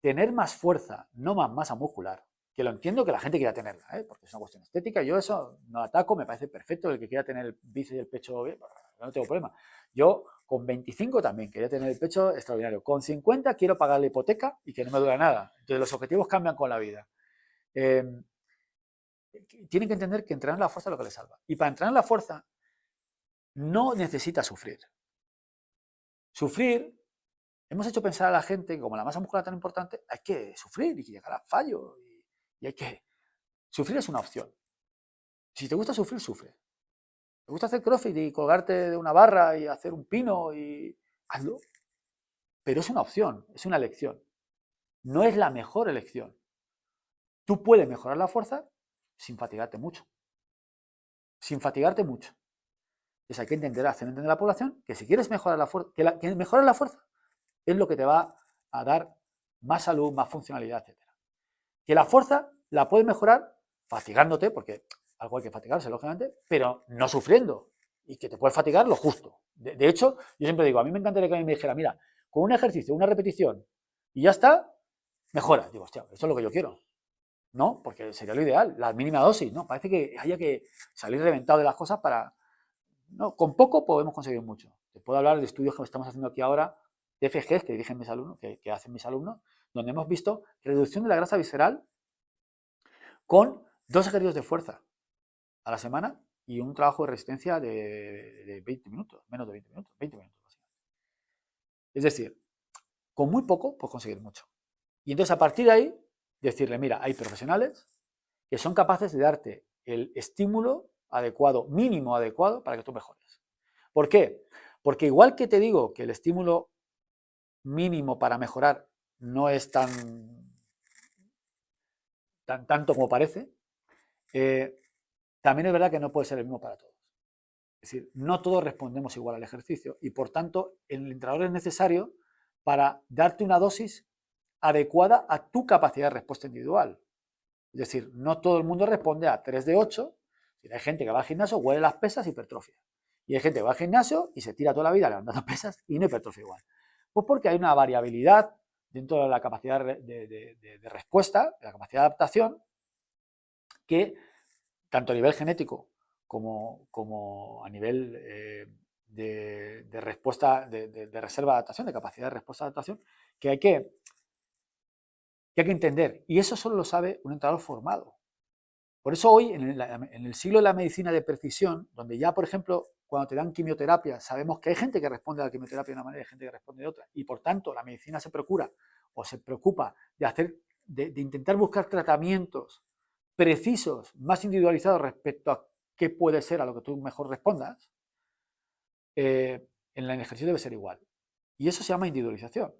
S1: tener más fuerza, no más masa muscular, que lo entiendo que la gente quiera tenerla, porque es una cuestión estética, yo eso no ataco, me parece perfecto, el que quiera tener el bíceps y el pecho bien, no tengo problema. Yo con 25 también quería tener el pecho extraordinario, con 50 quiero pagar la hipoteca y que no me dura nada. Entonces los objetivos cambian con la vida. Tienen que entender que entrenar la fuerza es lo que les salva. Y para entrenar la fuerza no necesitas sufrir. Sufrir, hemos hecho pensar a la gente que como la masa muscular es tan importante, hay que sufrir y llegar a fallo. Y hay que... Sufrir es una opción. Si te gusta sufrir, sufre. ¿Te gusta hacer crossfit y colgarte de una barra y hacer un pino? Hazlo. Pero es una opción, es una elección. No es la mejor elección. Tú puedes mejorar la fuerza sin fatigarte mucho. sin fatigarte mucho. Entonces hay que hacer entender a la población que si quieres mejorar la fuerza, que mejorar la fuerza es lo que te va a dar más salud, más funcionalidad, etc. Que la fuerza la puedes mejorar fatigándote, porque algo hay que fatigarse, lógicamente, pero no sufriendo. Y que te puedes fatigar lo justo. De hecho, yo siempre digo, a mí me encantaría que a mí me dijera, mira, con un ejercicio, una repetición, y ya está, mejora. Digo, hostia, esto es lo que yo quiero. No, porque sería lo ideal, la mínima dosis, ¿no? Parece que haya que salir reventado de las cosas para... No, con poco podemos conseguir mucho. Te puedo hablar de estudios que estamos haciendo aquí ahora, de FGs que dirigen mis alumnos, que hacen mis alumnos, donde hemos visto reducción de la grasa visceral con 2 ejercicios de fuerza a la semana y un trabajo de resistencia de 20 minutos, menos de 20 minutos, 20 minutos básicamente. Es decir, con muy poco puedes conseguir mucho. Y entonces a partir de ahí, decirle, mira, hay profesionales que son capaces de darte el estímulo adecuado, mínimo adecuado, para que tú mejores. ¿Por qué? Porque igual que te digo que el estímulo mínimo para mejorar no es tanto como parece, también es verdad que no puede ser el mismo para todos. Es decir, no todos respondemos igual al ejercicio y por tanto el entrenador es necesario para darte una dosis adecuada a tu capacidad de respuesta individual. Es decir, no todo el mundo responde a 3 de 8. Hay gente que va al gimnasio, huele las pesas y hipertrofia. Y hay gente que va al gimnasio y se tira toda la vida levantando pesas y no hipertrofia igual. Pues porque hay una variabilidad dentro de la capacidad de respuesta, de la capacidad de adaptación, que tanto a nivel genético como a nivel de respuesta, de reserva de adaptación, de capacidad de respuesta de adaptación, que hay que entender. Y eso solo lo sabe un entrenador formado. Por eso hoy, en el siglo de la medicina de precisión, donde ya, por ejemplo, cuando te dan quimioterapia, sabemos que hay gente que responde a la quimioterapia de una manera y hay gente que responde de otra. Y por tanto, la medicina se procura o se preocupa de intentar buscar tratamientos precisos, más individualizados respecto a qué puede ser a lo que tú mejor respondas. En el ejercicio debe ser igual. Y eso se llama individualización.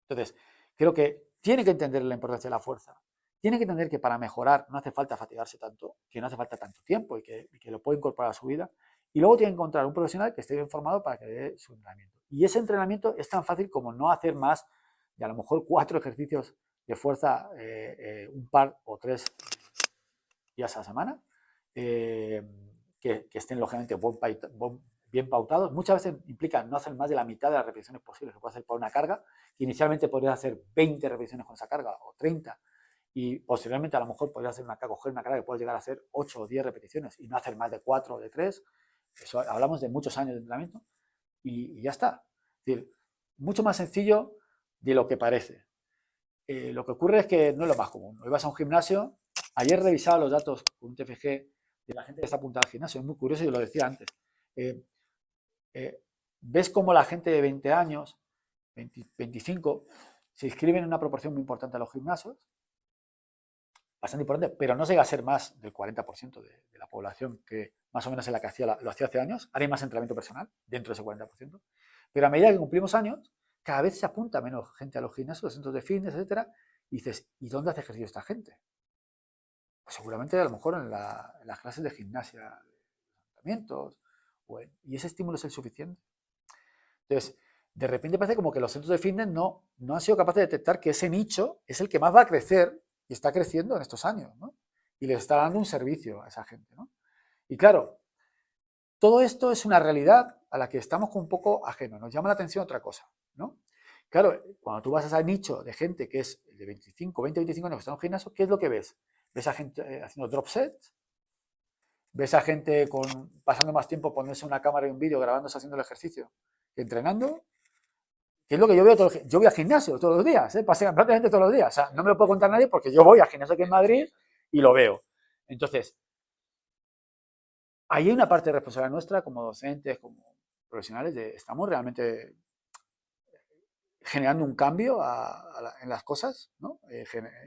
S1: Entonces, creo que tiene que entender la importancia de la fuerza. Tiene que entender que para mejorar no hace falta fatigarse tanto, que no hace falta tanto tiempo y que lo puede incorporar a su vida. Y luego tiene que encontrar un profesional que esté bien formado para que dé su entrenamiento. Y ese entrenamiento es tan fácil como no hacer más de a lo mejor 4 ejercicios de fuerza, un par o 3 días a la semana, que estén lógicamente bien pautados. Muchas veces implica no hacer más de la mitad de las repeticiones posibles que puede hacer por una carga, que inicialmente podrías hacer 20 repeticiones con esa carga o 30, y posteriormente a lo mejor podrías coger una carga que puedes llegar a hacer 8 o 10 repeticiones y no hacer más de 4 o de 3. Eso, hablamos de muchos años de entrenamiento y ya está. Es decir, mucho más sencillo de lo que parece. Lo que ocurre es que no es lo más común. Hoy vas a un gimnasio. Ayer revisaba los datos con un TFG de la gente que está apuntada al gimnasio. Es muy curioso y lo decía antes. Ves cómo la gente de 20 años, 25, se inscriben en una proporción muy importante a los gimnasios, bastante importante, pero no llega a ser más del 40% de la población que más o menos en la que lo hacía hace años. Ahora hay más entrenamiento personal dentro de ese 40%. Pero a medida que cumplimos años, cada vez se apunta menos gente a los gimnasios, los centros de fitness, etcétera, y dices, ¿y dónde hace ejercicio esta gente? Pues seguramente a lo mejor en las clases de gimnasia, de entrenamientos, y ese estímulo es el suficiente. Entonces, de repente parece como que los centros de fitness no han sido capaces de detectar que ese nicho es el que más va a crecer y está creciendo en estos años, ¿no? Y les está dando un servicio a esa gente, ¿no? Y claro, todo esto es una realidad a la que estamos un poco ajenos. Nos llama la atención otra cosa, ¿no? Claro, cuando tú vas a ese nicho de gente que es de 25, 20, 25 años que está en un gimnasio, ¿qué es lo que ves? Ves a gente haciendo drop sets, ves a gente pasando más tiempo poniéndose una cámara y un vídeo grabándose haciendo el ejercicio que entrenando, que es lo que yo veo yo voy al gimnasio todos los días, pasean prácticamente todos los días. O sea, no me lo puede contar nadie porque yo voy al gimnasio aquí en Madrid y lo veo. Entonces, ahí hay una parte de responsabilidad nuestra como docentes, como profesionales, estamos realmente generando un cambio en las cosas, ¿no?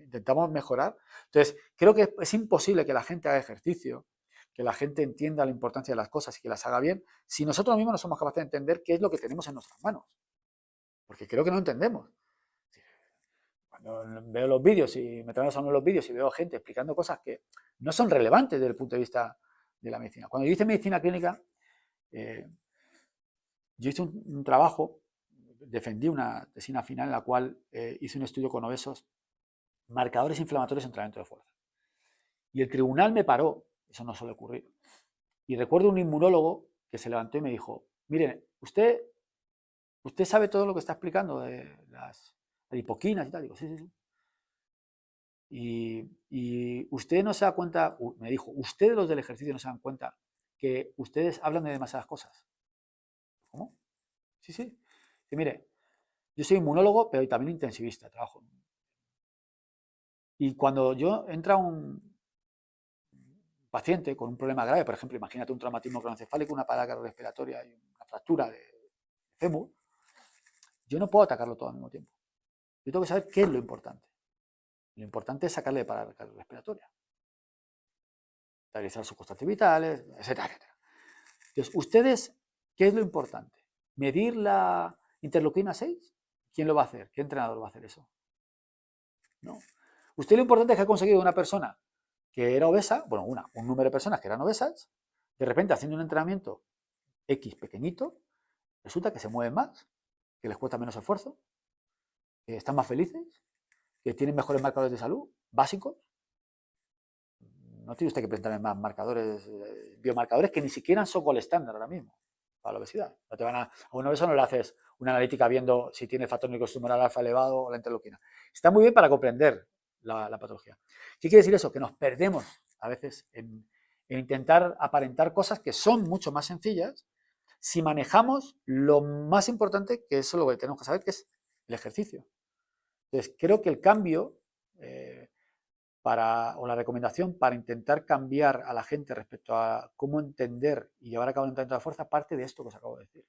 S1: Intentamos mejorar. Entonces, creo que es imposible que la gente haga ejercicio, que la gente entienda la importancia de las cosas y que las haga bien, si nosotros mismos no somos capaces de entender qué es lo que tenemos en nuestras manos. Porque creo que no entendemos. Cuando veo los vídeos y me traen los vídeos y veo gente explicando cosas que no son relevantes desde el punto de vista de la medicina. Cuando yo hice medicina clínica, yo hice un trabajo, defendí una tesina final en la cual hice un estudio con obesos, marcadores inflamatorios en entrenamiento de fuerza. Y el tribunal me paró, eso no suele ocurrir. Y recuerdo un inmunólogo que se levantó y me dijo, mire, usted sabe todo lo que está explicando de las adipoquinas y tal. Digo, sí, sí, sí. Y usted no se da cuenta, me dijo, ustedes los del ejercicio no se dan cuenta que ustedes hablan de demasiadas cosas. ¿Cómo? Sí, sí. Y mire, yo soy inmunólogo, pero también intensivista, trabajo. Y cuando yo entra un paciente con un problema grave, por ejemplo, imagínate un traumatismo craneoencefálico, una parada cardiorrespiratoria y una fractura de fémur, yo no puedo atacarlo todo al mismo tiempo. Yo tengo que saber qué es lo importante. Lo importante es sacarle de parada cardiorrespiratoria, estabilizar sus constantes vitales, etcétera, etcétera. Entonces, ¿ustedes qué es lo importante? ¿Medir la interleuquina 6? ¿Quién lo va a hacer? ¿Qué entrenador va a hacer eso? No. Usted lo importante es que ha conseguido una persona que era obesa, bueno, un número de personas que eran obesas, de repente haciendo un entrenamiento X pequeñito, resulta que se mueven más, que les cuesta menos esfuerzo, que están más felices, que tienen mejores marcadores de salud básicos. No tiene usted que presentarme más marcadores, biomarcadores que ni siquiera son gol estándar ahora mismo para la obesidad. No te van a un obeso no le haces una analítica viendo si tiene factor nicotumoral alfa elevado o la interleuquina. Está muy bien para comprender la patología. ¿Qué quiere decir eso? Que nos perdemos a veces en intentar aparentar cosas que son mucho más sencillas si manejamos lo más importante, que eso es lo que tenemos que saber, que es el ejercicio. Entonces, creo que el cambio o la recomendación para intentar cambiar a la gente respecto a cómo entender y llevar a cabo el entrenamiento de fuerza parte de esto que os acabo de decir.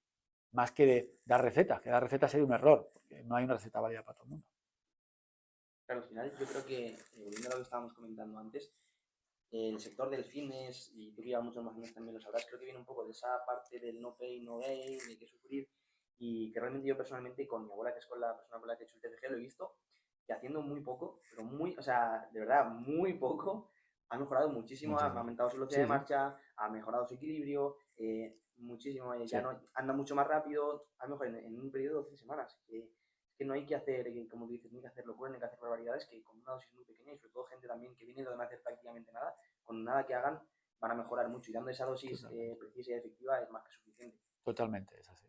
S1: Más que de dar recetas, que dar recetas sería un error, porque no hay una receta válida para todo el mundo.
S2: Claro, al final yo creo que, volviendo a lo que estábamos comentando antes, el sector del fitness, y tú que llevas muchos más años también lo sabrás, creo que viene un poco de esa parte del no pain, no gain, de que sufrir, y que realmente yo personalmente con mi abuela, que es con la persona con la que he hecho el TFG, lo he visto, que haciendo muy poco, pero muy, o sea, de verdad, muy poco, ha mejorado muchísimo, ha aumentado su velocidad de marcha, ha mejorado su equilibrio, muchísimo, ya no anda mucho más rápido, ha mejorado en un periodo de 12 semanas, que no hay que hacer, como tú dices, no hay que hacer locura, no hay que hacer barbaridades, que con una dosis muy pequeña, y sobre todo gente también que viene de no hacer prácticamente nada, con nada que hagan, van a mejorar mucho, y dando esa dosis precisa y efectiva es más que suficiente.
S1: Totalmente, es así.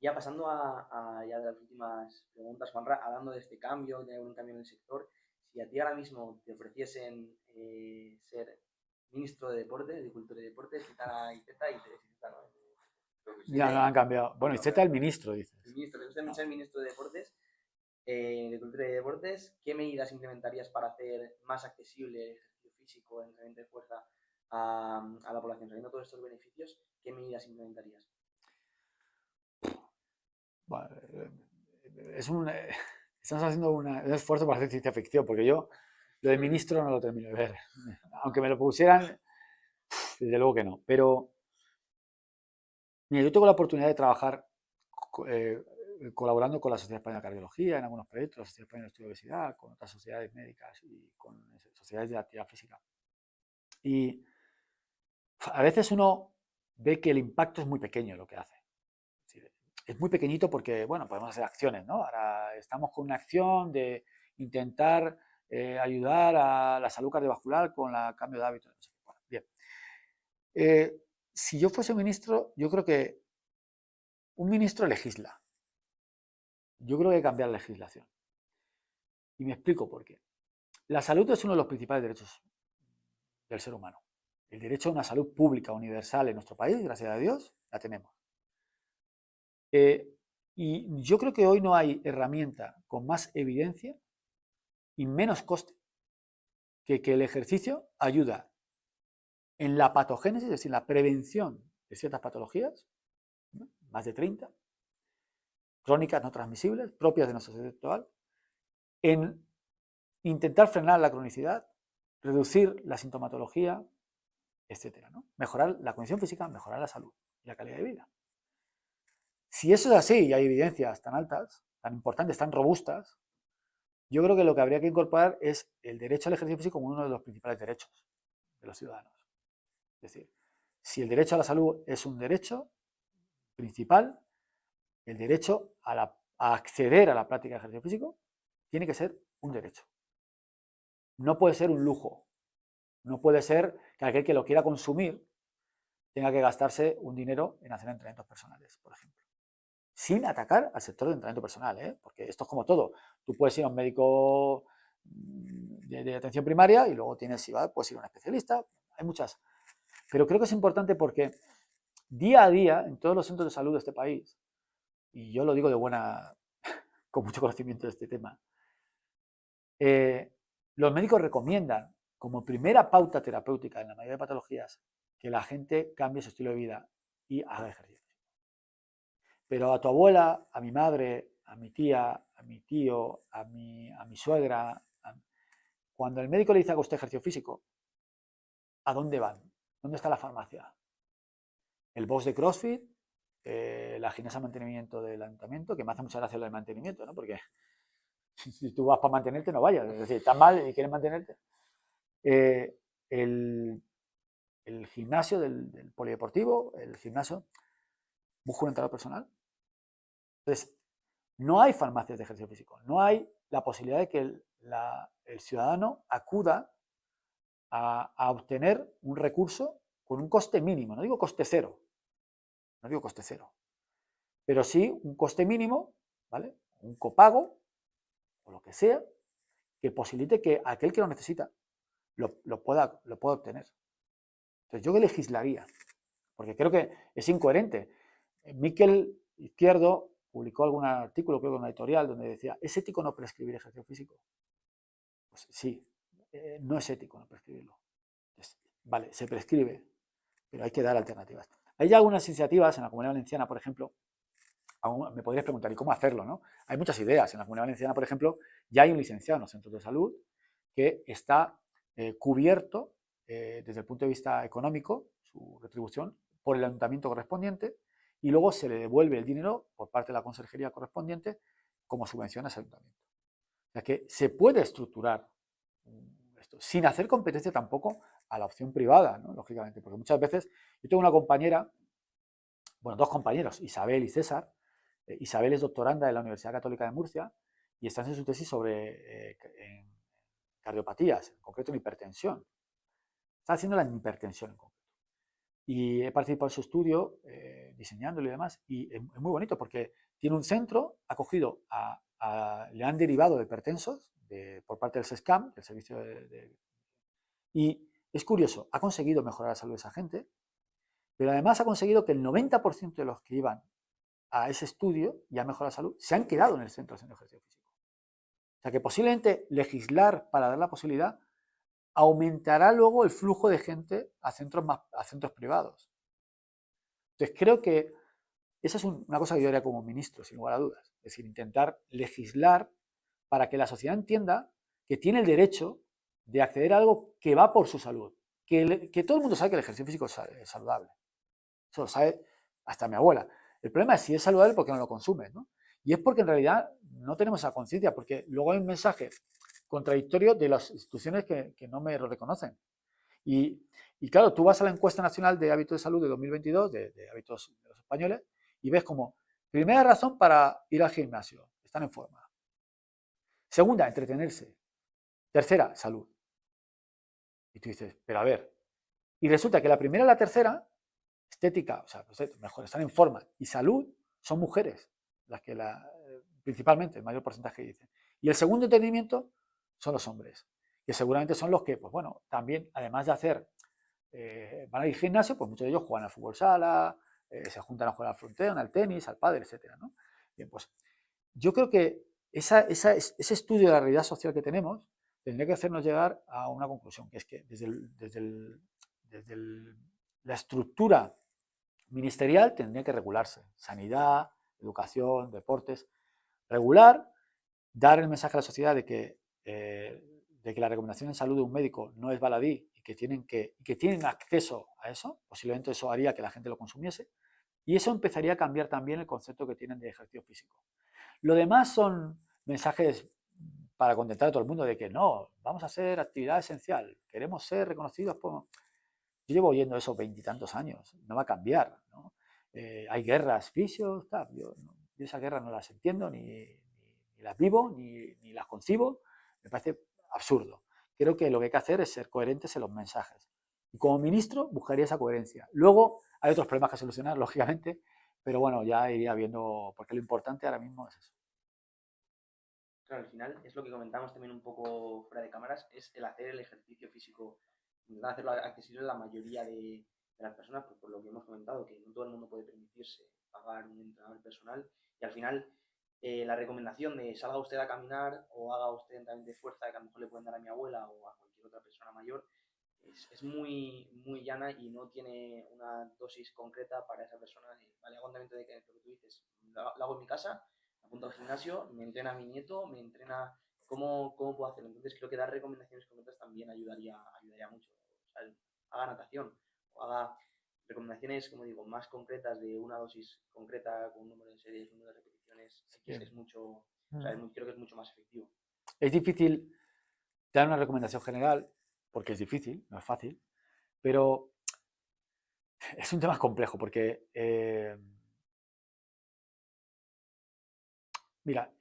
S2: Ya pasando a ya de las últimas preguntas, Juanra, hablando de este cambio, de un cambio en el sector, si a ti ahora mismo te ofreciesen ser ministro de Deportes, de Cultura y Deportes, quitara Iceta y te ¿no?
S1: Ya no han cambiado. Bueno, Iceta es el ministro, dices.
S2: El ministro, te gusta ser ministro de Deportes, de Cultura y Deportes, ¿qué medidas implementarías para hacer más accesible el ejercicio físico, el entrenamiento de fuerza a la población? Sabiendo todos estos beneficios, ¿qué medidas implementarías?
S1: Bueno, estamos haciendo un esfuerzo para hacer ciencia ficción, porque yo lo de ministro no lo termino de ver. Aunque me lo pusieran, desde luego que no. Pero mira, yo tengo la oportunidad de trabajar colaborando con la Sociedad Española de Cardiología en algunos proyectos, la Sociedad Española de Estudio de Obesidad, con otras sociedades médicas y con sociedades de actividad física. Y a veces uno ve que el impacto es muy pequeño lo que hace. Es muy pequeñito porque, bueno, podemos hacer acciones, ¿no? Ahora estamos con una acción de intentar ayudar a la salud cardiovascular con el cambio de hábitos. Bueno, bien. Si yo fuese ministro, yo creo que un ministro legisla. Yo creo que hay que cambiar la legislación. Y me explico por qué. La salud es uno de los principales derechos del ser humano. El derecho a una salud pública universal en nuestro país, gracias a Dios, la tenemos. Y yo creo que hoy no hay herramienta con más evidencia y menos coste que el ejercicio ayuda en la patogénesis, es decir, la prevención de ciertas patologías, ¿no? Más de 30, crónicas no transmisibles, propias de nuestra sociedad actual, en intentar frenar la cronicidad, reducir la sintomatología, etcétera, ¿no? Mejorar la condición física, mejorar la salud y la calidad de vida. Si eso es así y hay evidencias tan altas, tan importantes, tan robustas, yo creo que lo que habría que incorporar es el derecho al ejercicio físico como uno de los principales derechos de los ciudadanos. Es decir, si el derecho a la salud es un derecho principal, el derecho a acceder a la práctica de ejercicio físico tiene que ser un derecho. No puede ser un lujo. No puede ser que aquel que lo quiera consumir tenga que gastarse un dinero en hacer entrenamientos personales, por ejemplo. Sin atacar al sector de entrenamiento personal, ¿eh? Porque esto es como todo. Tú puedes ir a un médico de atención primaria y luego tienes, si va, puedes ir a un especialista. Hay muchas. Pero creo que es importante porque día a día, en todos los centros de salud de este país, y yo lo digo con mucho conocimiento de este tema, los médicos recomiendan como primera pauta terapéutica en la mayoría de patologías que la gente cambie su estilo de vida y haga ejercicio. Pero a tu abuela, a mi madre, a mi tía, a mi tío, a mi suegra, cuando el médico le dice que usted ejercicio físico, ¿a dónde van? ¿Dónde está la farmacia? El box de CrossFit, la gimnasia de mantenimiento del ayuntamiento, que me hace mucha gracia lo del mantenimiento, ¿no? Porque si tú vas para mantenerte, no vayas. Es decir, estás mal y quieres mantenerte. El gimnasio del polideportivo, el gimnasio, busca un entrenador personal. Entonces, no hay farmacias de ejercicio físico, no hay la posibilidad de que el ciudadano acuda a obtener un recurso con un coste mínimo. No digo coste cero, pero sí un coste mínimo, ¿vale? Un copago o lo que sea, que posibilite que aquel que lo necesita lo pueda obtener. Entonces, yo que legislaría, porque creo que es incoherente. Miquel Izquierdo publicó algún artículo, creo que en una editorial, donde decía, ¿es ético no prescribir ejercicio físico? Pues sí, no es ético no prescribirlo. Entonces, vale, se prescribe, pero hay que dar alternativas. Hay ya algunas iniciativas en la Comunidad Valenciana, por ejemplo, me podrías preguntar, ¿y cómo hacerlo? ¿No? Hay muchas ideas. En la Comunidad Valenciana, por ejemplo, ya hay un licenciado en los centros de salud que está cubierto desde el punto de vista económico, su retribución, por el ayuntamiento correspondiente, y luego se le devuelve el dinero por parte de la consejería correspondiente como subvención a ese ayuntamiento. O sea que se puede estructurar esto sin hacer competencia tampoco a la opción privada, ¿no? Lógicamente, porque muchas veces yo tengo una compañera, bueno, dos compañeros, Isabel y César. Isabel es doctoranda de la Universidad Católica de Murcia y está haciendo su tesis sobre cardiopatías, en concreto en hipertensión. Está haciéndola en hipertensión en concreto. Y he participado en su estudio, diseñándolo y demás, y es muy bonito porque tiene un centro acogido le han derivado de hipertensos por parte del SESCAM, del servicio y es curioso, ha conseguido mejorar la salud de esa gente, pero además ha conseguido que el 90% de los que iban a ese estudio y a mejorar la salud se han quedado en el centro haciendo ejercicio físico. O sea que posiblemente legislar para dar la posibilidad aumentará luego el flujo de gente a centros privados. Entonces creo que esa es una cosa que yo haría como ministro, sin lugar a dudas. Es decir, intentar legislar para que la sociedad entienda que tiene el derecho de acceder a algo que va por su salud. Que todo el mundo sabe que el ejercicio físico es saludable. Eso lo sabe hasta mi abuela. El problema es si es saludable porque no lo consumes, ¿no? Y es porque en realidad no tenemos esa conciencia, porque luego hay un mensaje contradictorio de las instituciones que no me lo reconocen. Y claro, tú vas a la encuesta nacional de hábitos de salud de 2022, de hábitos de los españoles, y ves como, primera razón para ir al gimnasio, estar en forma. Segunda, entretenerse. Tercera, salud. Y tú dices, pero a ver, y resulta que la primera y la tercera, estética, o sea, pues mejor, están en forma, y salud, son mujeres, las que principalmente, el mayor porcentaje dicen. Y el segundo entretenimiento son los hombres, que seguramente son los que, pues bueno, también, además de hacer, van al gimnasio, pues muchos de ellos juegan al fútbol sala, se juntan a jugar al frontón, al tenis, al pádel, etcétera, ¿no? Bien, pues yo creo que ese estudio de la realidad social que tenemos tendría que hacernos llegar a una conclusión, que es que desde la estructura ministerial tendría que regularse. Sanidad, educación, deportes. Regular, dar el mensaje a la sociedad de que la recomendación en salud de un médico no es baladí y que tienen acceso a eso. Posiblemente eso haría que la gente lo consumiese. Y eso empezaría a cambiar también el concepto que tienen de ejercicio físico. Lo demás son mensajes para contentar a todo el mundo de que no, vamos a hacer actividad esencial, queremos ser reconocidos por... Yo llevo oyendo eso 20 y tantos años, no va a cambiar, ¿no? Hay guerras, fisios, tal. Yo esas guerras no las entiendo, ni las vivo, ni las concibo. Me parece absurdo. Creo que lo que hay que hacer es ser coherentes en los mensajes. Y como ministro buscaría esa coherencia. Luego hay otros problemas que solucionar, lógicamente, pero bueno, ya iría viendo, porque lo importante ahora mismo es eso.
S2: Claro, al final es lo que comentamos también un poco fuera de cámaras, es el hacer el ejercicio físico, intentar hacerlo accesible a la mayoría de las personas, por lo que hemos comentado, que no todo el mundo puede permitirse pagar un entrenador personal, y al final la recomendación de salga usted a caminar o haga usted entrenamiento de fuerza que a lo mejor le pueden dar a mi abuela o a cualquier otra persona mayor, es muy, muy llana y no tiene una dosis concreta para esa persona. Vale, hago entrenamiento de lo que tú dices, lo hago en mi casa, apunto al gimnasio, me entrena mi nieto, me entrena cómo puedo hacerlo. Entonces creo que dar recomendaciones concretas también ayudaría mucho. O sea, haga natación o haga recomendaciones, como digo, más concretas de una dosis concreta con un número de series, un número de repeticiones, es mucho, o sea, creo que es mucho más efectivo.
S1: Es difícil dar una recomendación general, porque es difícil, no es fácil, pero es un tema complejo, porque mira,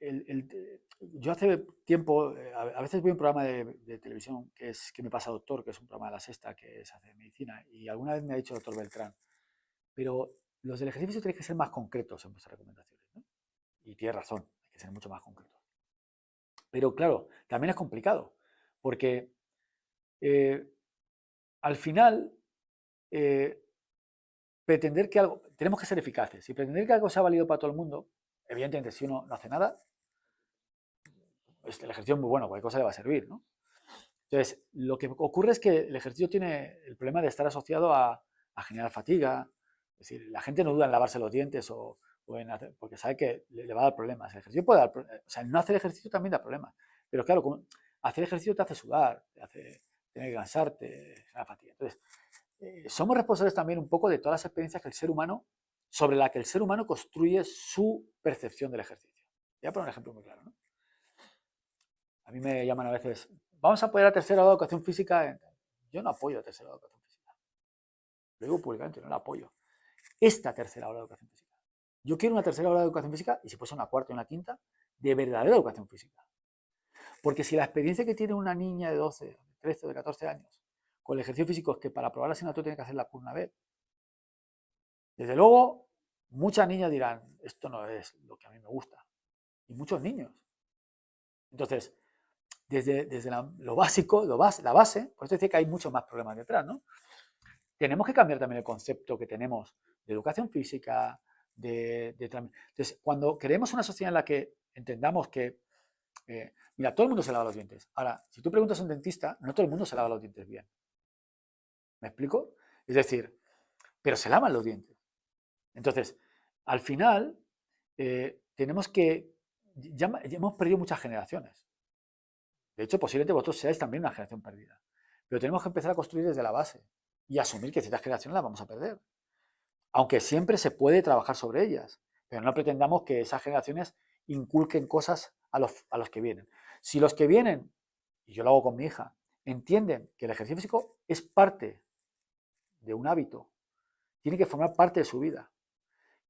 S1: yo hace tiempo, a veces veo un programa de televisión que me pasa doctor, que es un programa de La Sexta, que se hace de medicina, y alguna vez me ha dicho el doctor Beltrán, pero los del ejercicio tienen que ser más concretos en vuestras recomendaciones, ¿no? Y tiene razón, hay que ser mucho más concretos. Pero claro, también es complicado, porque al final pretender que algo, tenemos que ser eficaces, y pretender que algo sea válido para todo el mundo, evidentemente si uno no hace nada, pues el ejercicio es muy bueno, cualquier cosa le va a servir, ¿no? Entonces, lo que ocurre es que el ejercicio tiene el problema de estar asociado a generar fatiga. Es decir, la gente no duda en lavarse los dientes o en hacer, porque sabe que le va a dar problemas. El ejercicio puede dar problemas. O sea, el no hacer ejercicio también da problemas. Pero claro, hacer ejercicio te hace sudar, te hace tener que cansarte, generar fatiga. Entonces, somos responsables también un poco de todas las experiencias que el ser humano, sobre la que el ser humano construye su percepción del ejercicio. Voy a poner un ejemplo muy claro, ¿no? A mí me llaman a veces, vamos a apoyar la tercera grado de educación física. Yo no apoyo la tercera grado de educación física. Lo digo públicamente, no la apoyo. Esta tercera grado de educación física. Yo quiero una tercera grado de educación física, y si fuese una cuarta y una quinta, de verdadera educación física. Porque si la experiencia que tiene una niña de 12, de 13 o de 14 años con el ejercicio físico es que para aprobar la asignatura tiene que hacerla por una vez, desde luego, muchas niñas dirán, esto no es lo que a mí me gusta. Y muchos niños. Entonces, desde lo básico, la base, por eso decía que hay muchos más problemas detrás, ¿no? Tenemos que cambiar también el concepto que tenemos de educación física, entonces, cuando queremos una sociedad en la que entendamos que, mira, todo el mundo se lava los dientes. Ahora, si tú preguntas a un dentista, no todo el mundo se lava los dientes bien. ¿Me explico? Es decir, pero se lavan los dientes. Entonces, al final, tenemos que, ya hemos perdido muchas generaciones. De hecho, posiblemente vosotros seáis también una generación perdida. Pero tenemos que empezar a construir desde la base y asumir que ciertas generaciones las vamos a perder. Aunque siempre se puede trabajar sobre ellas, pero no pretendamos que esas generaciones inculquen cosas a los que vienen. Si los que vienen, y yo lo hago con mi hija, entienden que el ejercicio físico es parte de un hábito, tiene que formar parte de su vida,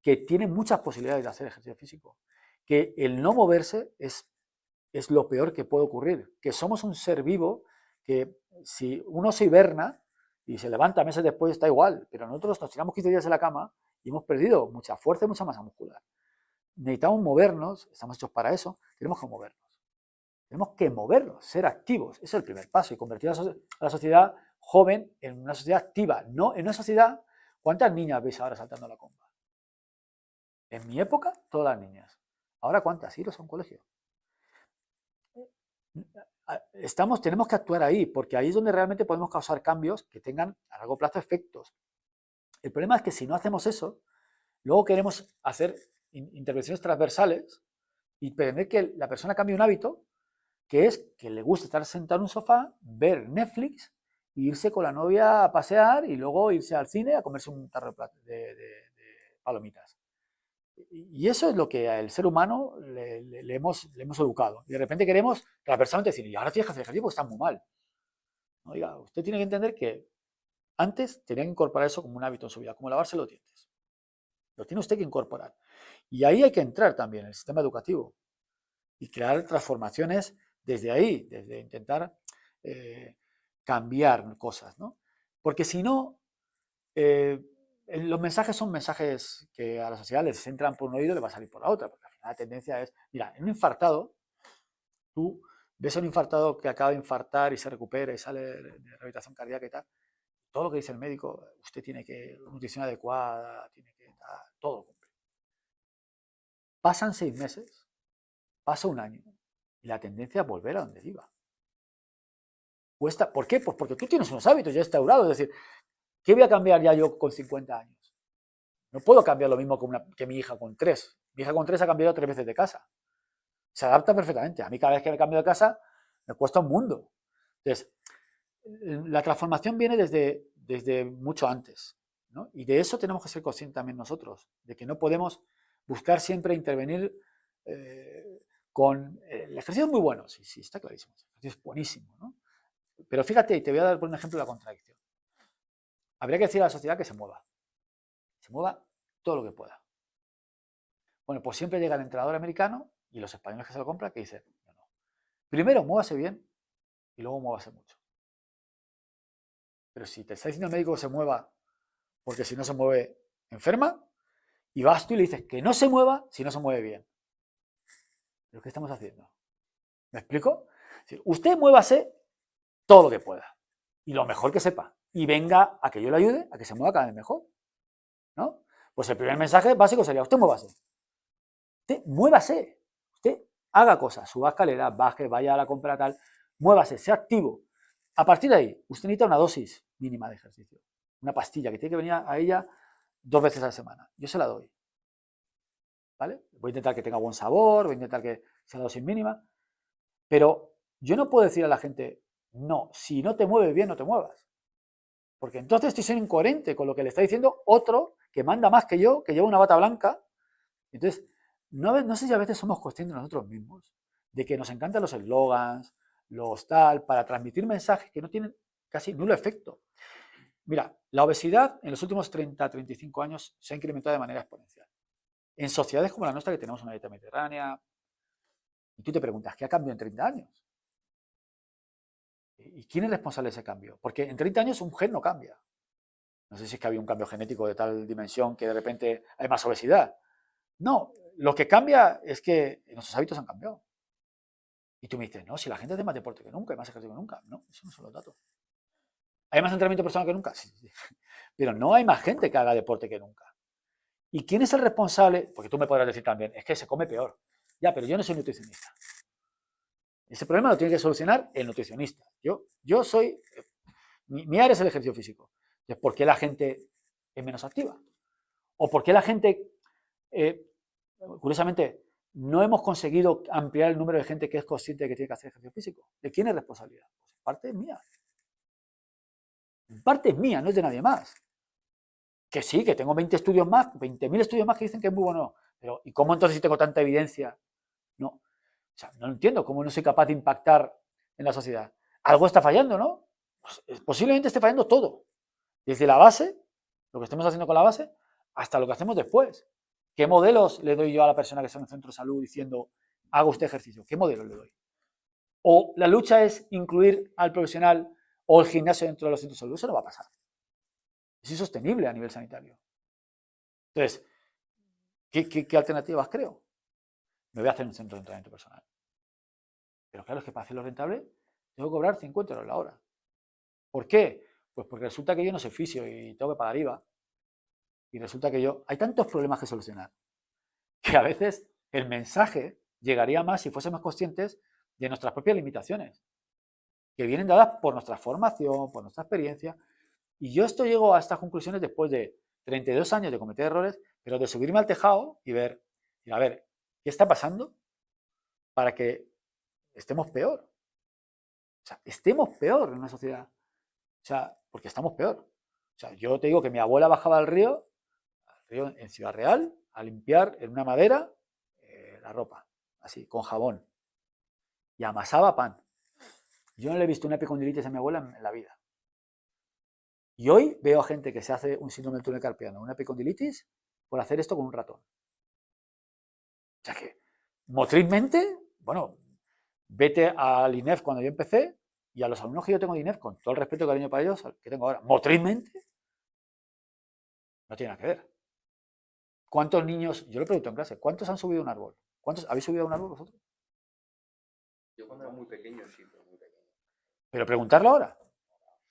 S1: que tiene muchas posibilidades de hacer ejercicio físico, que el no moverse es lo peor que puede ocurrir, que somos un ser vivo que si uno se hiberna y se levanta meses después está igual, pero nosotros nos tiramos 15 días en la cama y hemos perdido mucha fuerza y mucha masa muscular. Necesitamos movernos, estamos hechos para eso, tenemos que movernos. Tenemos que movernos, ser activos, ese es el primer paso y convertir a la sociedad joven en una sociedad activa, no en una sociedad. ¿Cuántas niñas veis ahora saltando a la comba? En mi época, todas las niñas. ¿Ahora cuántas? ¿Iros a un colegio? Tenemos que actuar ahí, porque ahí es donde realmente podemos causar cambios que tengan a largo plazo efectos. El problema es que si no hacemos eso, luego queremos hacer intervenciones transversales y pretender que la persona cambie un hábito, que es que le gusta estar sentado en un sofá, ver Netflix, e irse con la novia a pasear y luego irse al cine a comerse un tarro de palomitas. Y eso es lo que al ser humano le hemos educado. Y de repente queremos transversalmente decir, y ahora tienes que hacer ejercicio porque estás muy mal. Oiga, usted tiene que entender que antes tenía que incorporar eso como un hábito en su vida, como lavarse los dientes. Lo tiene usted que incorporar. Y ahí hay que entrar también en el sistema educativo y crear transformaciones desde ahí, desde intentar cambiar cosas, ¿no? Porque si no, los mensajes son mensajes que a la sociedad les entran por un oído y le va a salir por la otra, porque al final la tendencia es, mira, en un infartado, tú ves a un infartado que acaba de infartar y se recupera y sale de rehabilitación cardíaca y tal, todo lo que dice el médico, usted tiene que, nutrición adecuada, tiene que, todo cumple. Pasan 6 meses, pasa un año, y la tendencia es volver a donde iba. Cuesta, ¿por qué? Pues porque tú tienes unos hábitos ya instaurados, es decir, ¿qué voy a cambiar ya yo con 50 años? No puedo cambiar lo mismo que mi hija con 3. Mi hija con 3 ha cambiado 3 veces de casa. Se adapta perfectamente. A mí cada vez que me cambio de casa me cuesta un mundo. Entonces, la transformación viene desde mucho antes, ¿no? Y de eso tenemos que ser conscientes también nosotros, de que no podemos buscar siempre intervenir con... el ejercicio es muy bueno, sí, sí, está clarísimo. El ejercicio es buenísimo, ¿no? Pero fíjate, y te voy a dar por un ejemplo la contradicción. Habría que decir a la sociedad que se mueva todo lo que pueda. Bueno, pues siempre llega el entrenador americano y los españoles que se lo compran que dicen, no, no. Primero muévase bien y luego muévase mucho. Pero si te está diciendo el médico que se mueva porque si no se mueve enferma, y vas tú y le dices que no se mueva si no se mueve bien. ¿Pero qué estamos haciendo? ¿Me explico? Usted muévase todo lo que pueda y lo mejor que sepa y venga a que yo le ayude a que se mueva cada vez mejor, ¿no? Pues el primer mensaje básico sería, usted muévase. Usted muévase. Usted haga cosas, suba escaleras, baje, vaya a la compra tal, muévase, sea activo. A partir de ahí, usted necesita una dosis mínima de ejercicio. Una pastilla que tiene que venir a ella 2 veces a la semana. Yo se la doy. ¿Vale? Voy a intentar que tenga buen sabor, voy a intentar que sea la dosis mínima, pero yo no puedo decir a la gente, no, si no te mueves bien, no te muevas. Porque entonces estoy siendo incoherente con lo que le está diciendo otro que manda más que yo, que lleva una bata blanca. Entonces, no sé si a veces somos conscientes nosotros mismos de que nos encantan los eslogans, los tal, para transmitir mensajes que no tienen casi nulo efecto. Mira, la obesidad en los últimos 30-35 años se ha incrementado de manera exponencial. En sociedades como la nuestra, que tenemos una dieta mediterránea, y tú te preguntas, ¿qué ha cambiado en 30 años? ¿Y quién es responsable de ese cambio? Porque en 30 años un gen no cambia. No sé si es que había un cambio genético de tal dimensión que de repente hay más obesidad. No, lo que cambia es que nuestros hábitos han cambiado. Y tú me dices, no, si la gente hace más deporte que nunca, hay más ejercicio que nunca. No, eso no son los datos. ¿Hay más entrenamiento personal que nunca? Sí, sí. Pero no hay más gente que haga deporte que nunca. ¿Y quién es el responsable? Porque tú me podrás decir también, es que se come peor. Ya, pero yo no soy nutricionista. Ese problema lo tiene que solucionar el nutricionista. Yo soy, mi área es el ejercicio físico. Entonces, ¿por qué la gente es menos activa? ¿O por qué la gente, curiosamente, no hemos conseguido ampliar el número de gente que es consciente de que tiene que hacer ejercicio físico? ¿De quién es responsabilidad? Pues en parte es mía. En parte es mía, no es de nadie más. Que sí, que tengo 20 estudios más, 20.000 estudios más que dicen que es muy bueno. Pero, ¿y cómo entonces si tengo tanta evidencia? No. O sea, no entiendo cómo no soy capaz de impactar en la sociedad. Algo está fallando, ¿no? Pues posiblemente esté fallando todo. Desde la base, lo que estemos haciendo con la base, hasta lo que hacemos después. ¿Qué modelos le doy yo a la persona que está en un centro de salud diciendo, haga usted ejercicio? ¿Qué modelos le doy? O la lucha es incluir al profesional o el gimnasio dentro de los centros de salud. Eso no va a pasar. Es insostenible a nivel sanitario. Entonces, ¿qué alternativas creo? Me voy a hacer un centro de entrenamiento personal. Pero claro, es que para hacerlo rentable tengo que cobrar 50 euros la hora. ¿Por qué? Pues porque resulta que yo no soy fisio y tengo que pagar IVA. Y resulta que hay tantos problemas que solucionar, que a veces el mensaje llegaría más si fuésemos conscientes de nuestras propias limitaciones, que vienen dadas por nuestra formación, por nuestra experiencia. Y yo llego a estas conclusiones después de 32 años de cometer errores, pero de subirme al tejado y ver, a ver, ¿qué está pasando para que estemos peor? O sea, estemos peor en una sociedad. O sea, porque estamos peor. O sea, yo te digo que mi abuela bajaba al río en Ciudad Real, a limpiar en una madera la ropa, así, con jabón. Y amasaba pan. Yo no le he visto una epicondilitis a mi abuela en la vida. Y hoy veo a gente que se hace un síndrome del túnel carpiano, una epicondilitis, por hacer esto con un ratón. O sea que, motrizmente, bueno, vete al INEF cuando yo empecé y a los alumnos que yo tengo de INEF, con todo el respeto y cariño para ellos, que tengo ahora, motrizmente, no tiene nada que ver. ¿Cuántos niños, yo lo pregunto en clase, ¿cuántos han subido un árbol? ¿Cuántos habéis subido a un árbol vosotros?
S3: Yo cuando era muy pequeño, sí, pero muy pequeño.
S1: Pero preguntarlo ahora.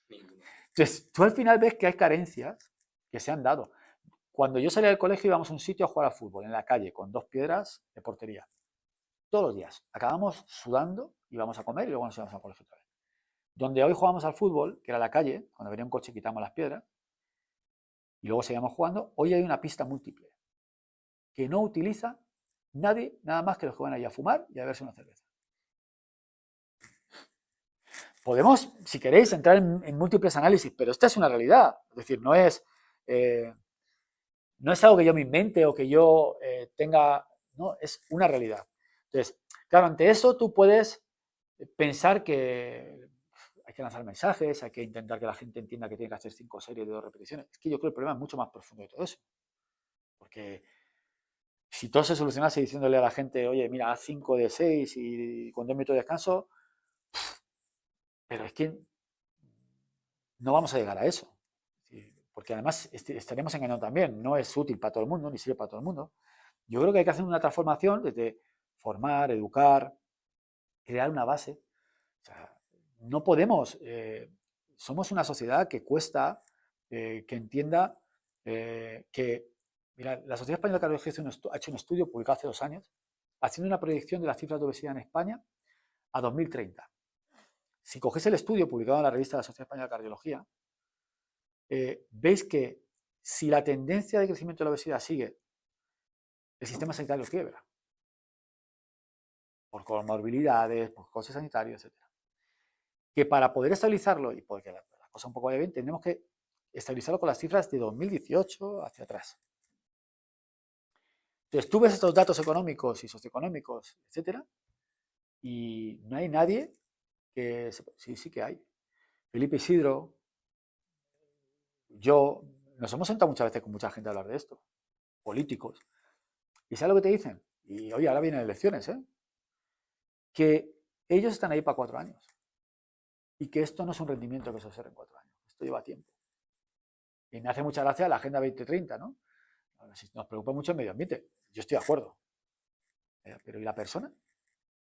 S3: Ninguno.
S1: Entonces, tú al final ves que hay carencias que se han dado. Cuando yo salía del colegio íbamos a un sitio a jugar al fútbol, en la calle, con 2 piedras de portería. Todos los días. Acabamos sudando, íbamos a comer y luego nos íbamos al colegio otra vez. Donde hoy jugamos al fútbol, que era la calle, cuando venía un coche quitamos las piedras, y luego seguíamos jugando, hoy hay una pista múltiple que no utiliza nadie, nada más que los que van ahí a fumar y a beberse una cerveza. Podemos, si queréis, entrar en múltiples análisis, pero esta es una realidad. Es decir, no es algo que yo me invente o que yo tenga, no, es una realidad. Entonces, claro, ante eso tú puedes pensar que hay que lanzar mensajes, hay que intentar que la gente entienda que tiene que hacer 5 series de 2 repeticiones. Es que yo creo que el problema es mucho más profundo de todo eso. Porque si todo se solucionase diciéndole a la gente, oye, mira, haz 5 de 6 y con 2 minutos de descanso, pero es que no vamos a llegar a eso. Porque además estaríamos engañando también. No es útil para todo el mundo, ni sirve para todo el mundo. Yo creo que hay que hacer una transformación desde formar, educar, crear una base. O sea, no podemos, somos una sociedad que cuesta que entienda que, mira, la Sociedad Española de Cardiología ha hecho un estudio publicado hace 2 años, haciendo una proyección de las cifras de obesidad en España a 2030. Si cogéis el estudio publicado en la revista de la Sociedad Española de Cardiología, veis que si la tendencia de crecimiento de la obesidad sigue, el sistema sanitario quiebra. Por comorbilidades, por costes sanitarios, etc. Que para poder estabilizarlo y porque la cosa un poco vaya bien, tenemos que estabilizarlo con las cifras de 2018 hacia atrás. Entonces tú ves estos datos económicos y socioeconómicos, etcétera, y no hay nadie que... Sí que hay. Felipe Isidro, yo, nos hemos sentado muchas veces con mucha gente a hablar de esto, políticos, y ¿sabes lo que te dicen? Y oye, ahora vienen elecciones, que ellos están ahí para 4 años y que esto no es un rendimiento que se observe en 4 años, esto lleva tiempo. Y me hace mucha gracia la Agenda 2030, ¿no? Nos preocupa mucho el medio ambiente, yo estoy de acuerdo, pero ¿y la persona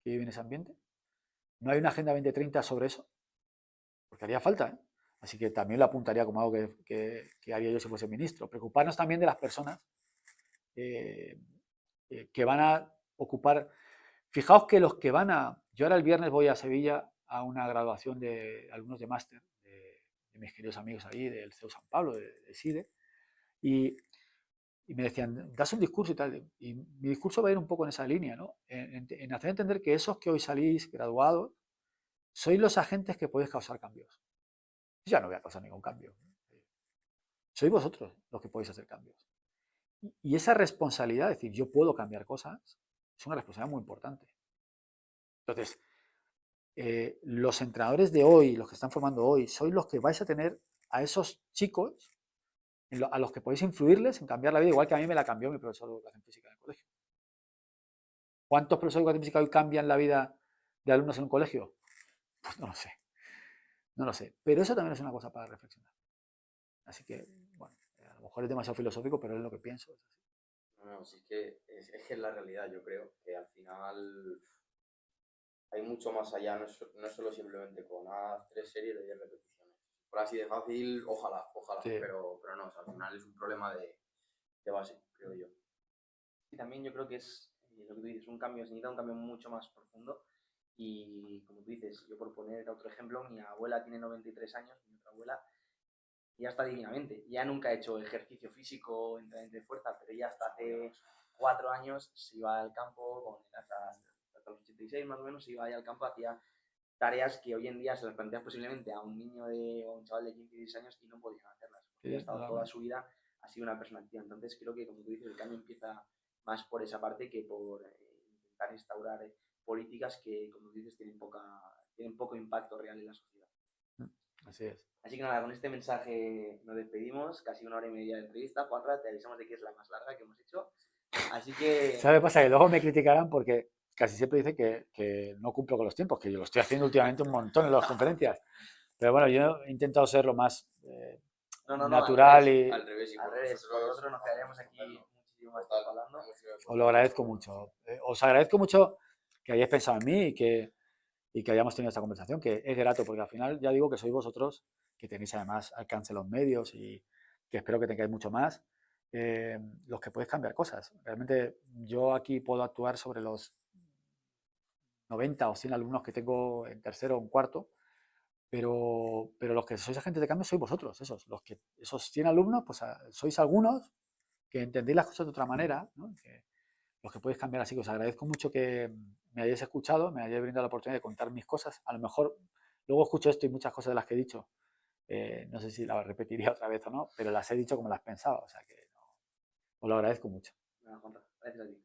S1: que vive en ese ambiente? ¿No hay una Agenda 2030 sobre eso? Porque haría falta, ¿eh? Así que también lo apuntaría como algo que haría yo si fuese ministro. Preocuparnos también de las personas que van a ocupar. Fijaos que los que van a... Yo ahora el viernes voy a Sevilla a una graduación de alumnos de máster, de mis queridos amigos ahí, del CEU San Pablo, de SIDE, y me decían, das un discurso y tal, y mi discurso va a ir un poco en esa línea, ¿no? En hacer entender que esos que hoy salís graduados, sois los agentes que podéis causar cambios. Yo ya no voy a causar ningún cambio. Sois vosotros los que podéis hacer cambios. Y esa responsabilidad, es decir, yo puedo cambiar cosas, es una responsabilidad muy importante. Entonces, los entrenadores de hoy, los que están formando hoy, sois los que vais a tener a esos chicos a los que podéis influirles en cambiar la vida, igual que a mí me la cambió mi profesor de educación física en el colegio. ¿Cuántos profesores de educación física hoy cambian la vida de alumnos en un colegio? Pues no lo sé. No lo sé. Pero eso también es una cosa para reflexionar. Así que, bueno, a lo mejor es demasiado filosófico, pero es lo que pienso. Es así.
S3: No, sí, es que es la realidad, yo creo, que al final hay mucho más allá, no es solo simplemente con 3 series de 10 repeticiones. Por así de fácil, ojalá,
S1: Sí.
S3: pero no, o sea, al final es un problema de base, creo yo.
S2: Y también yo creo que es lo que tú dices, un cambio, se necesita un cambio mucho más profundo. Y como tú dices, yo por poner otro ejemplo, mi abuela tiene 93 años, mi otra abuela ya está divinamente. Ya nunca ha hecho ejercicio físico, entrenamiento de fuerza, pero ya hasta hace 4 años se iba al campo, hasta los 86 más o menos, se iba ahí al campo, hacía tareas que hoy en día se las planteas posiblemente a un niño o un chaval de 15 y 16 años y no podían hacerlas. Porque ha estado toda su vida, ha sido una persona activa. Entonces creo que, como tú dices, el cambio empieza más por esa parte que por intentar instaurar políticas que, como tú dices, tienen poco impacto real en la sociedad.
S1: Así es.
S2: Así que nada, con este mensaje nos despedimos, casi 1 hora y media de entrevista. Juanra, te avisamos de que es la más larga que hemos hecho. Así que...
S1: ¿Sabes lo que pasa? Que luego me criticarán porque casi siempre dicen que no cumplo con los tiempos, que yo lo estoy haciendo últimamente un montón en las conferencias. Pero bueno, yo he intentado ser lo más natural
S3: Al revés, y
S2: Al
S3: por
S2: revés,
S3: nosotros
S2: nosotros nos quedaríamos aquí muchísimo más tiempo hablando.
S1: os lo agradezco mucho. Os agradezco mucho que hayáis pensado en mí y que hayamos tenido esta conversación, que es grato, porque al final ya digo que sois vosotros, que tenéis además alcance en los medios y que espero que tengáis mucho más, los que podéis cambiar cosas. Realmente yo aquí puedo actuar sobre los 90 o 100 alumnos que tengo en tercero o en cuarto, pero los que sois agentes de cambio sois vosotros, esos 100 alumnos, pues sois algunos que entendéis las cosas de otra manera, ¿no? Los que podéis cambiar. Así que os agradezco mucho que me hayáis escuchado, me hayáis brindado la oportunidad de contar mis cosas. A lo mejor luego escucho esto y muchas cosas de las que he dicho, no sé si las repetiría otra vez o no, pero las he dicho como las pensaba. O sea que os lo agradezco mucho.
S2: Nada, Juanra, gracias a ti.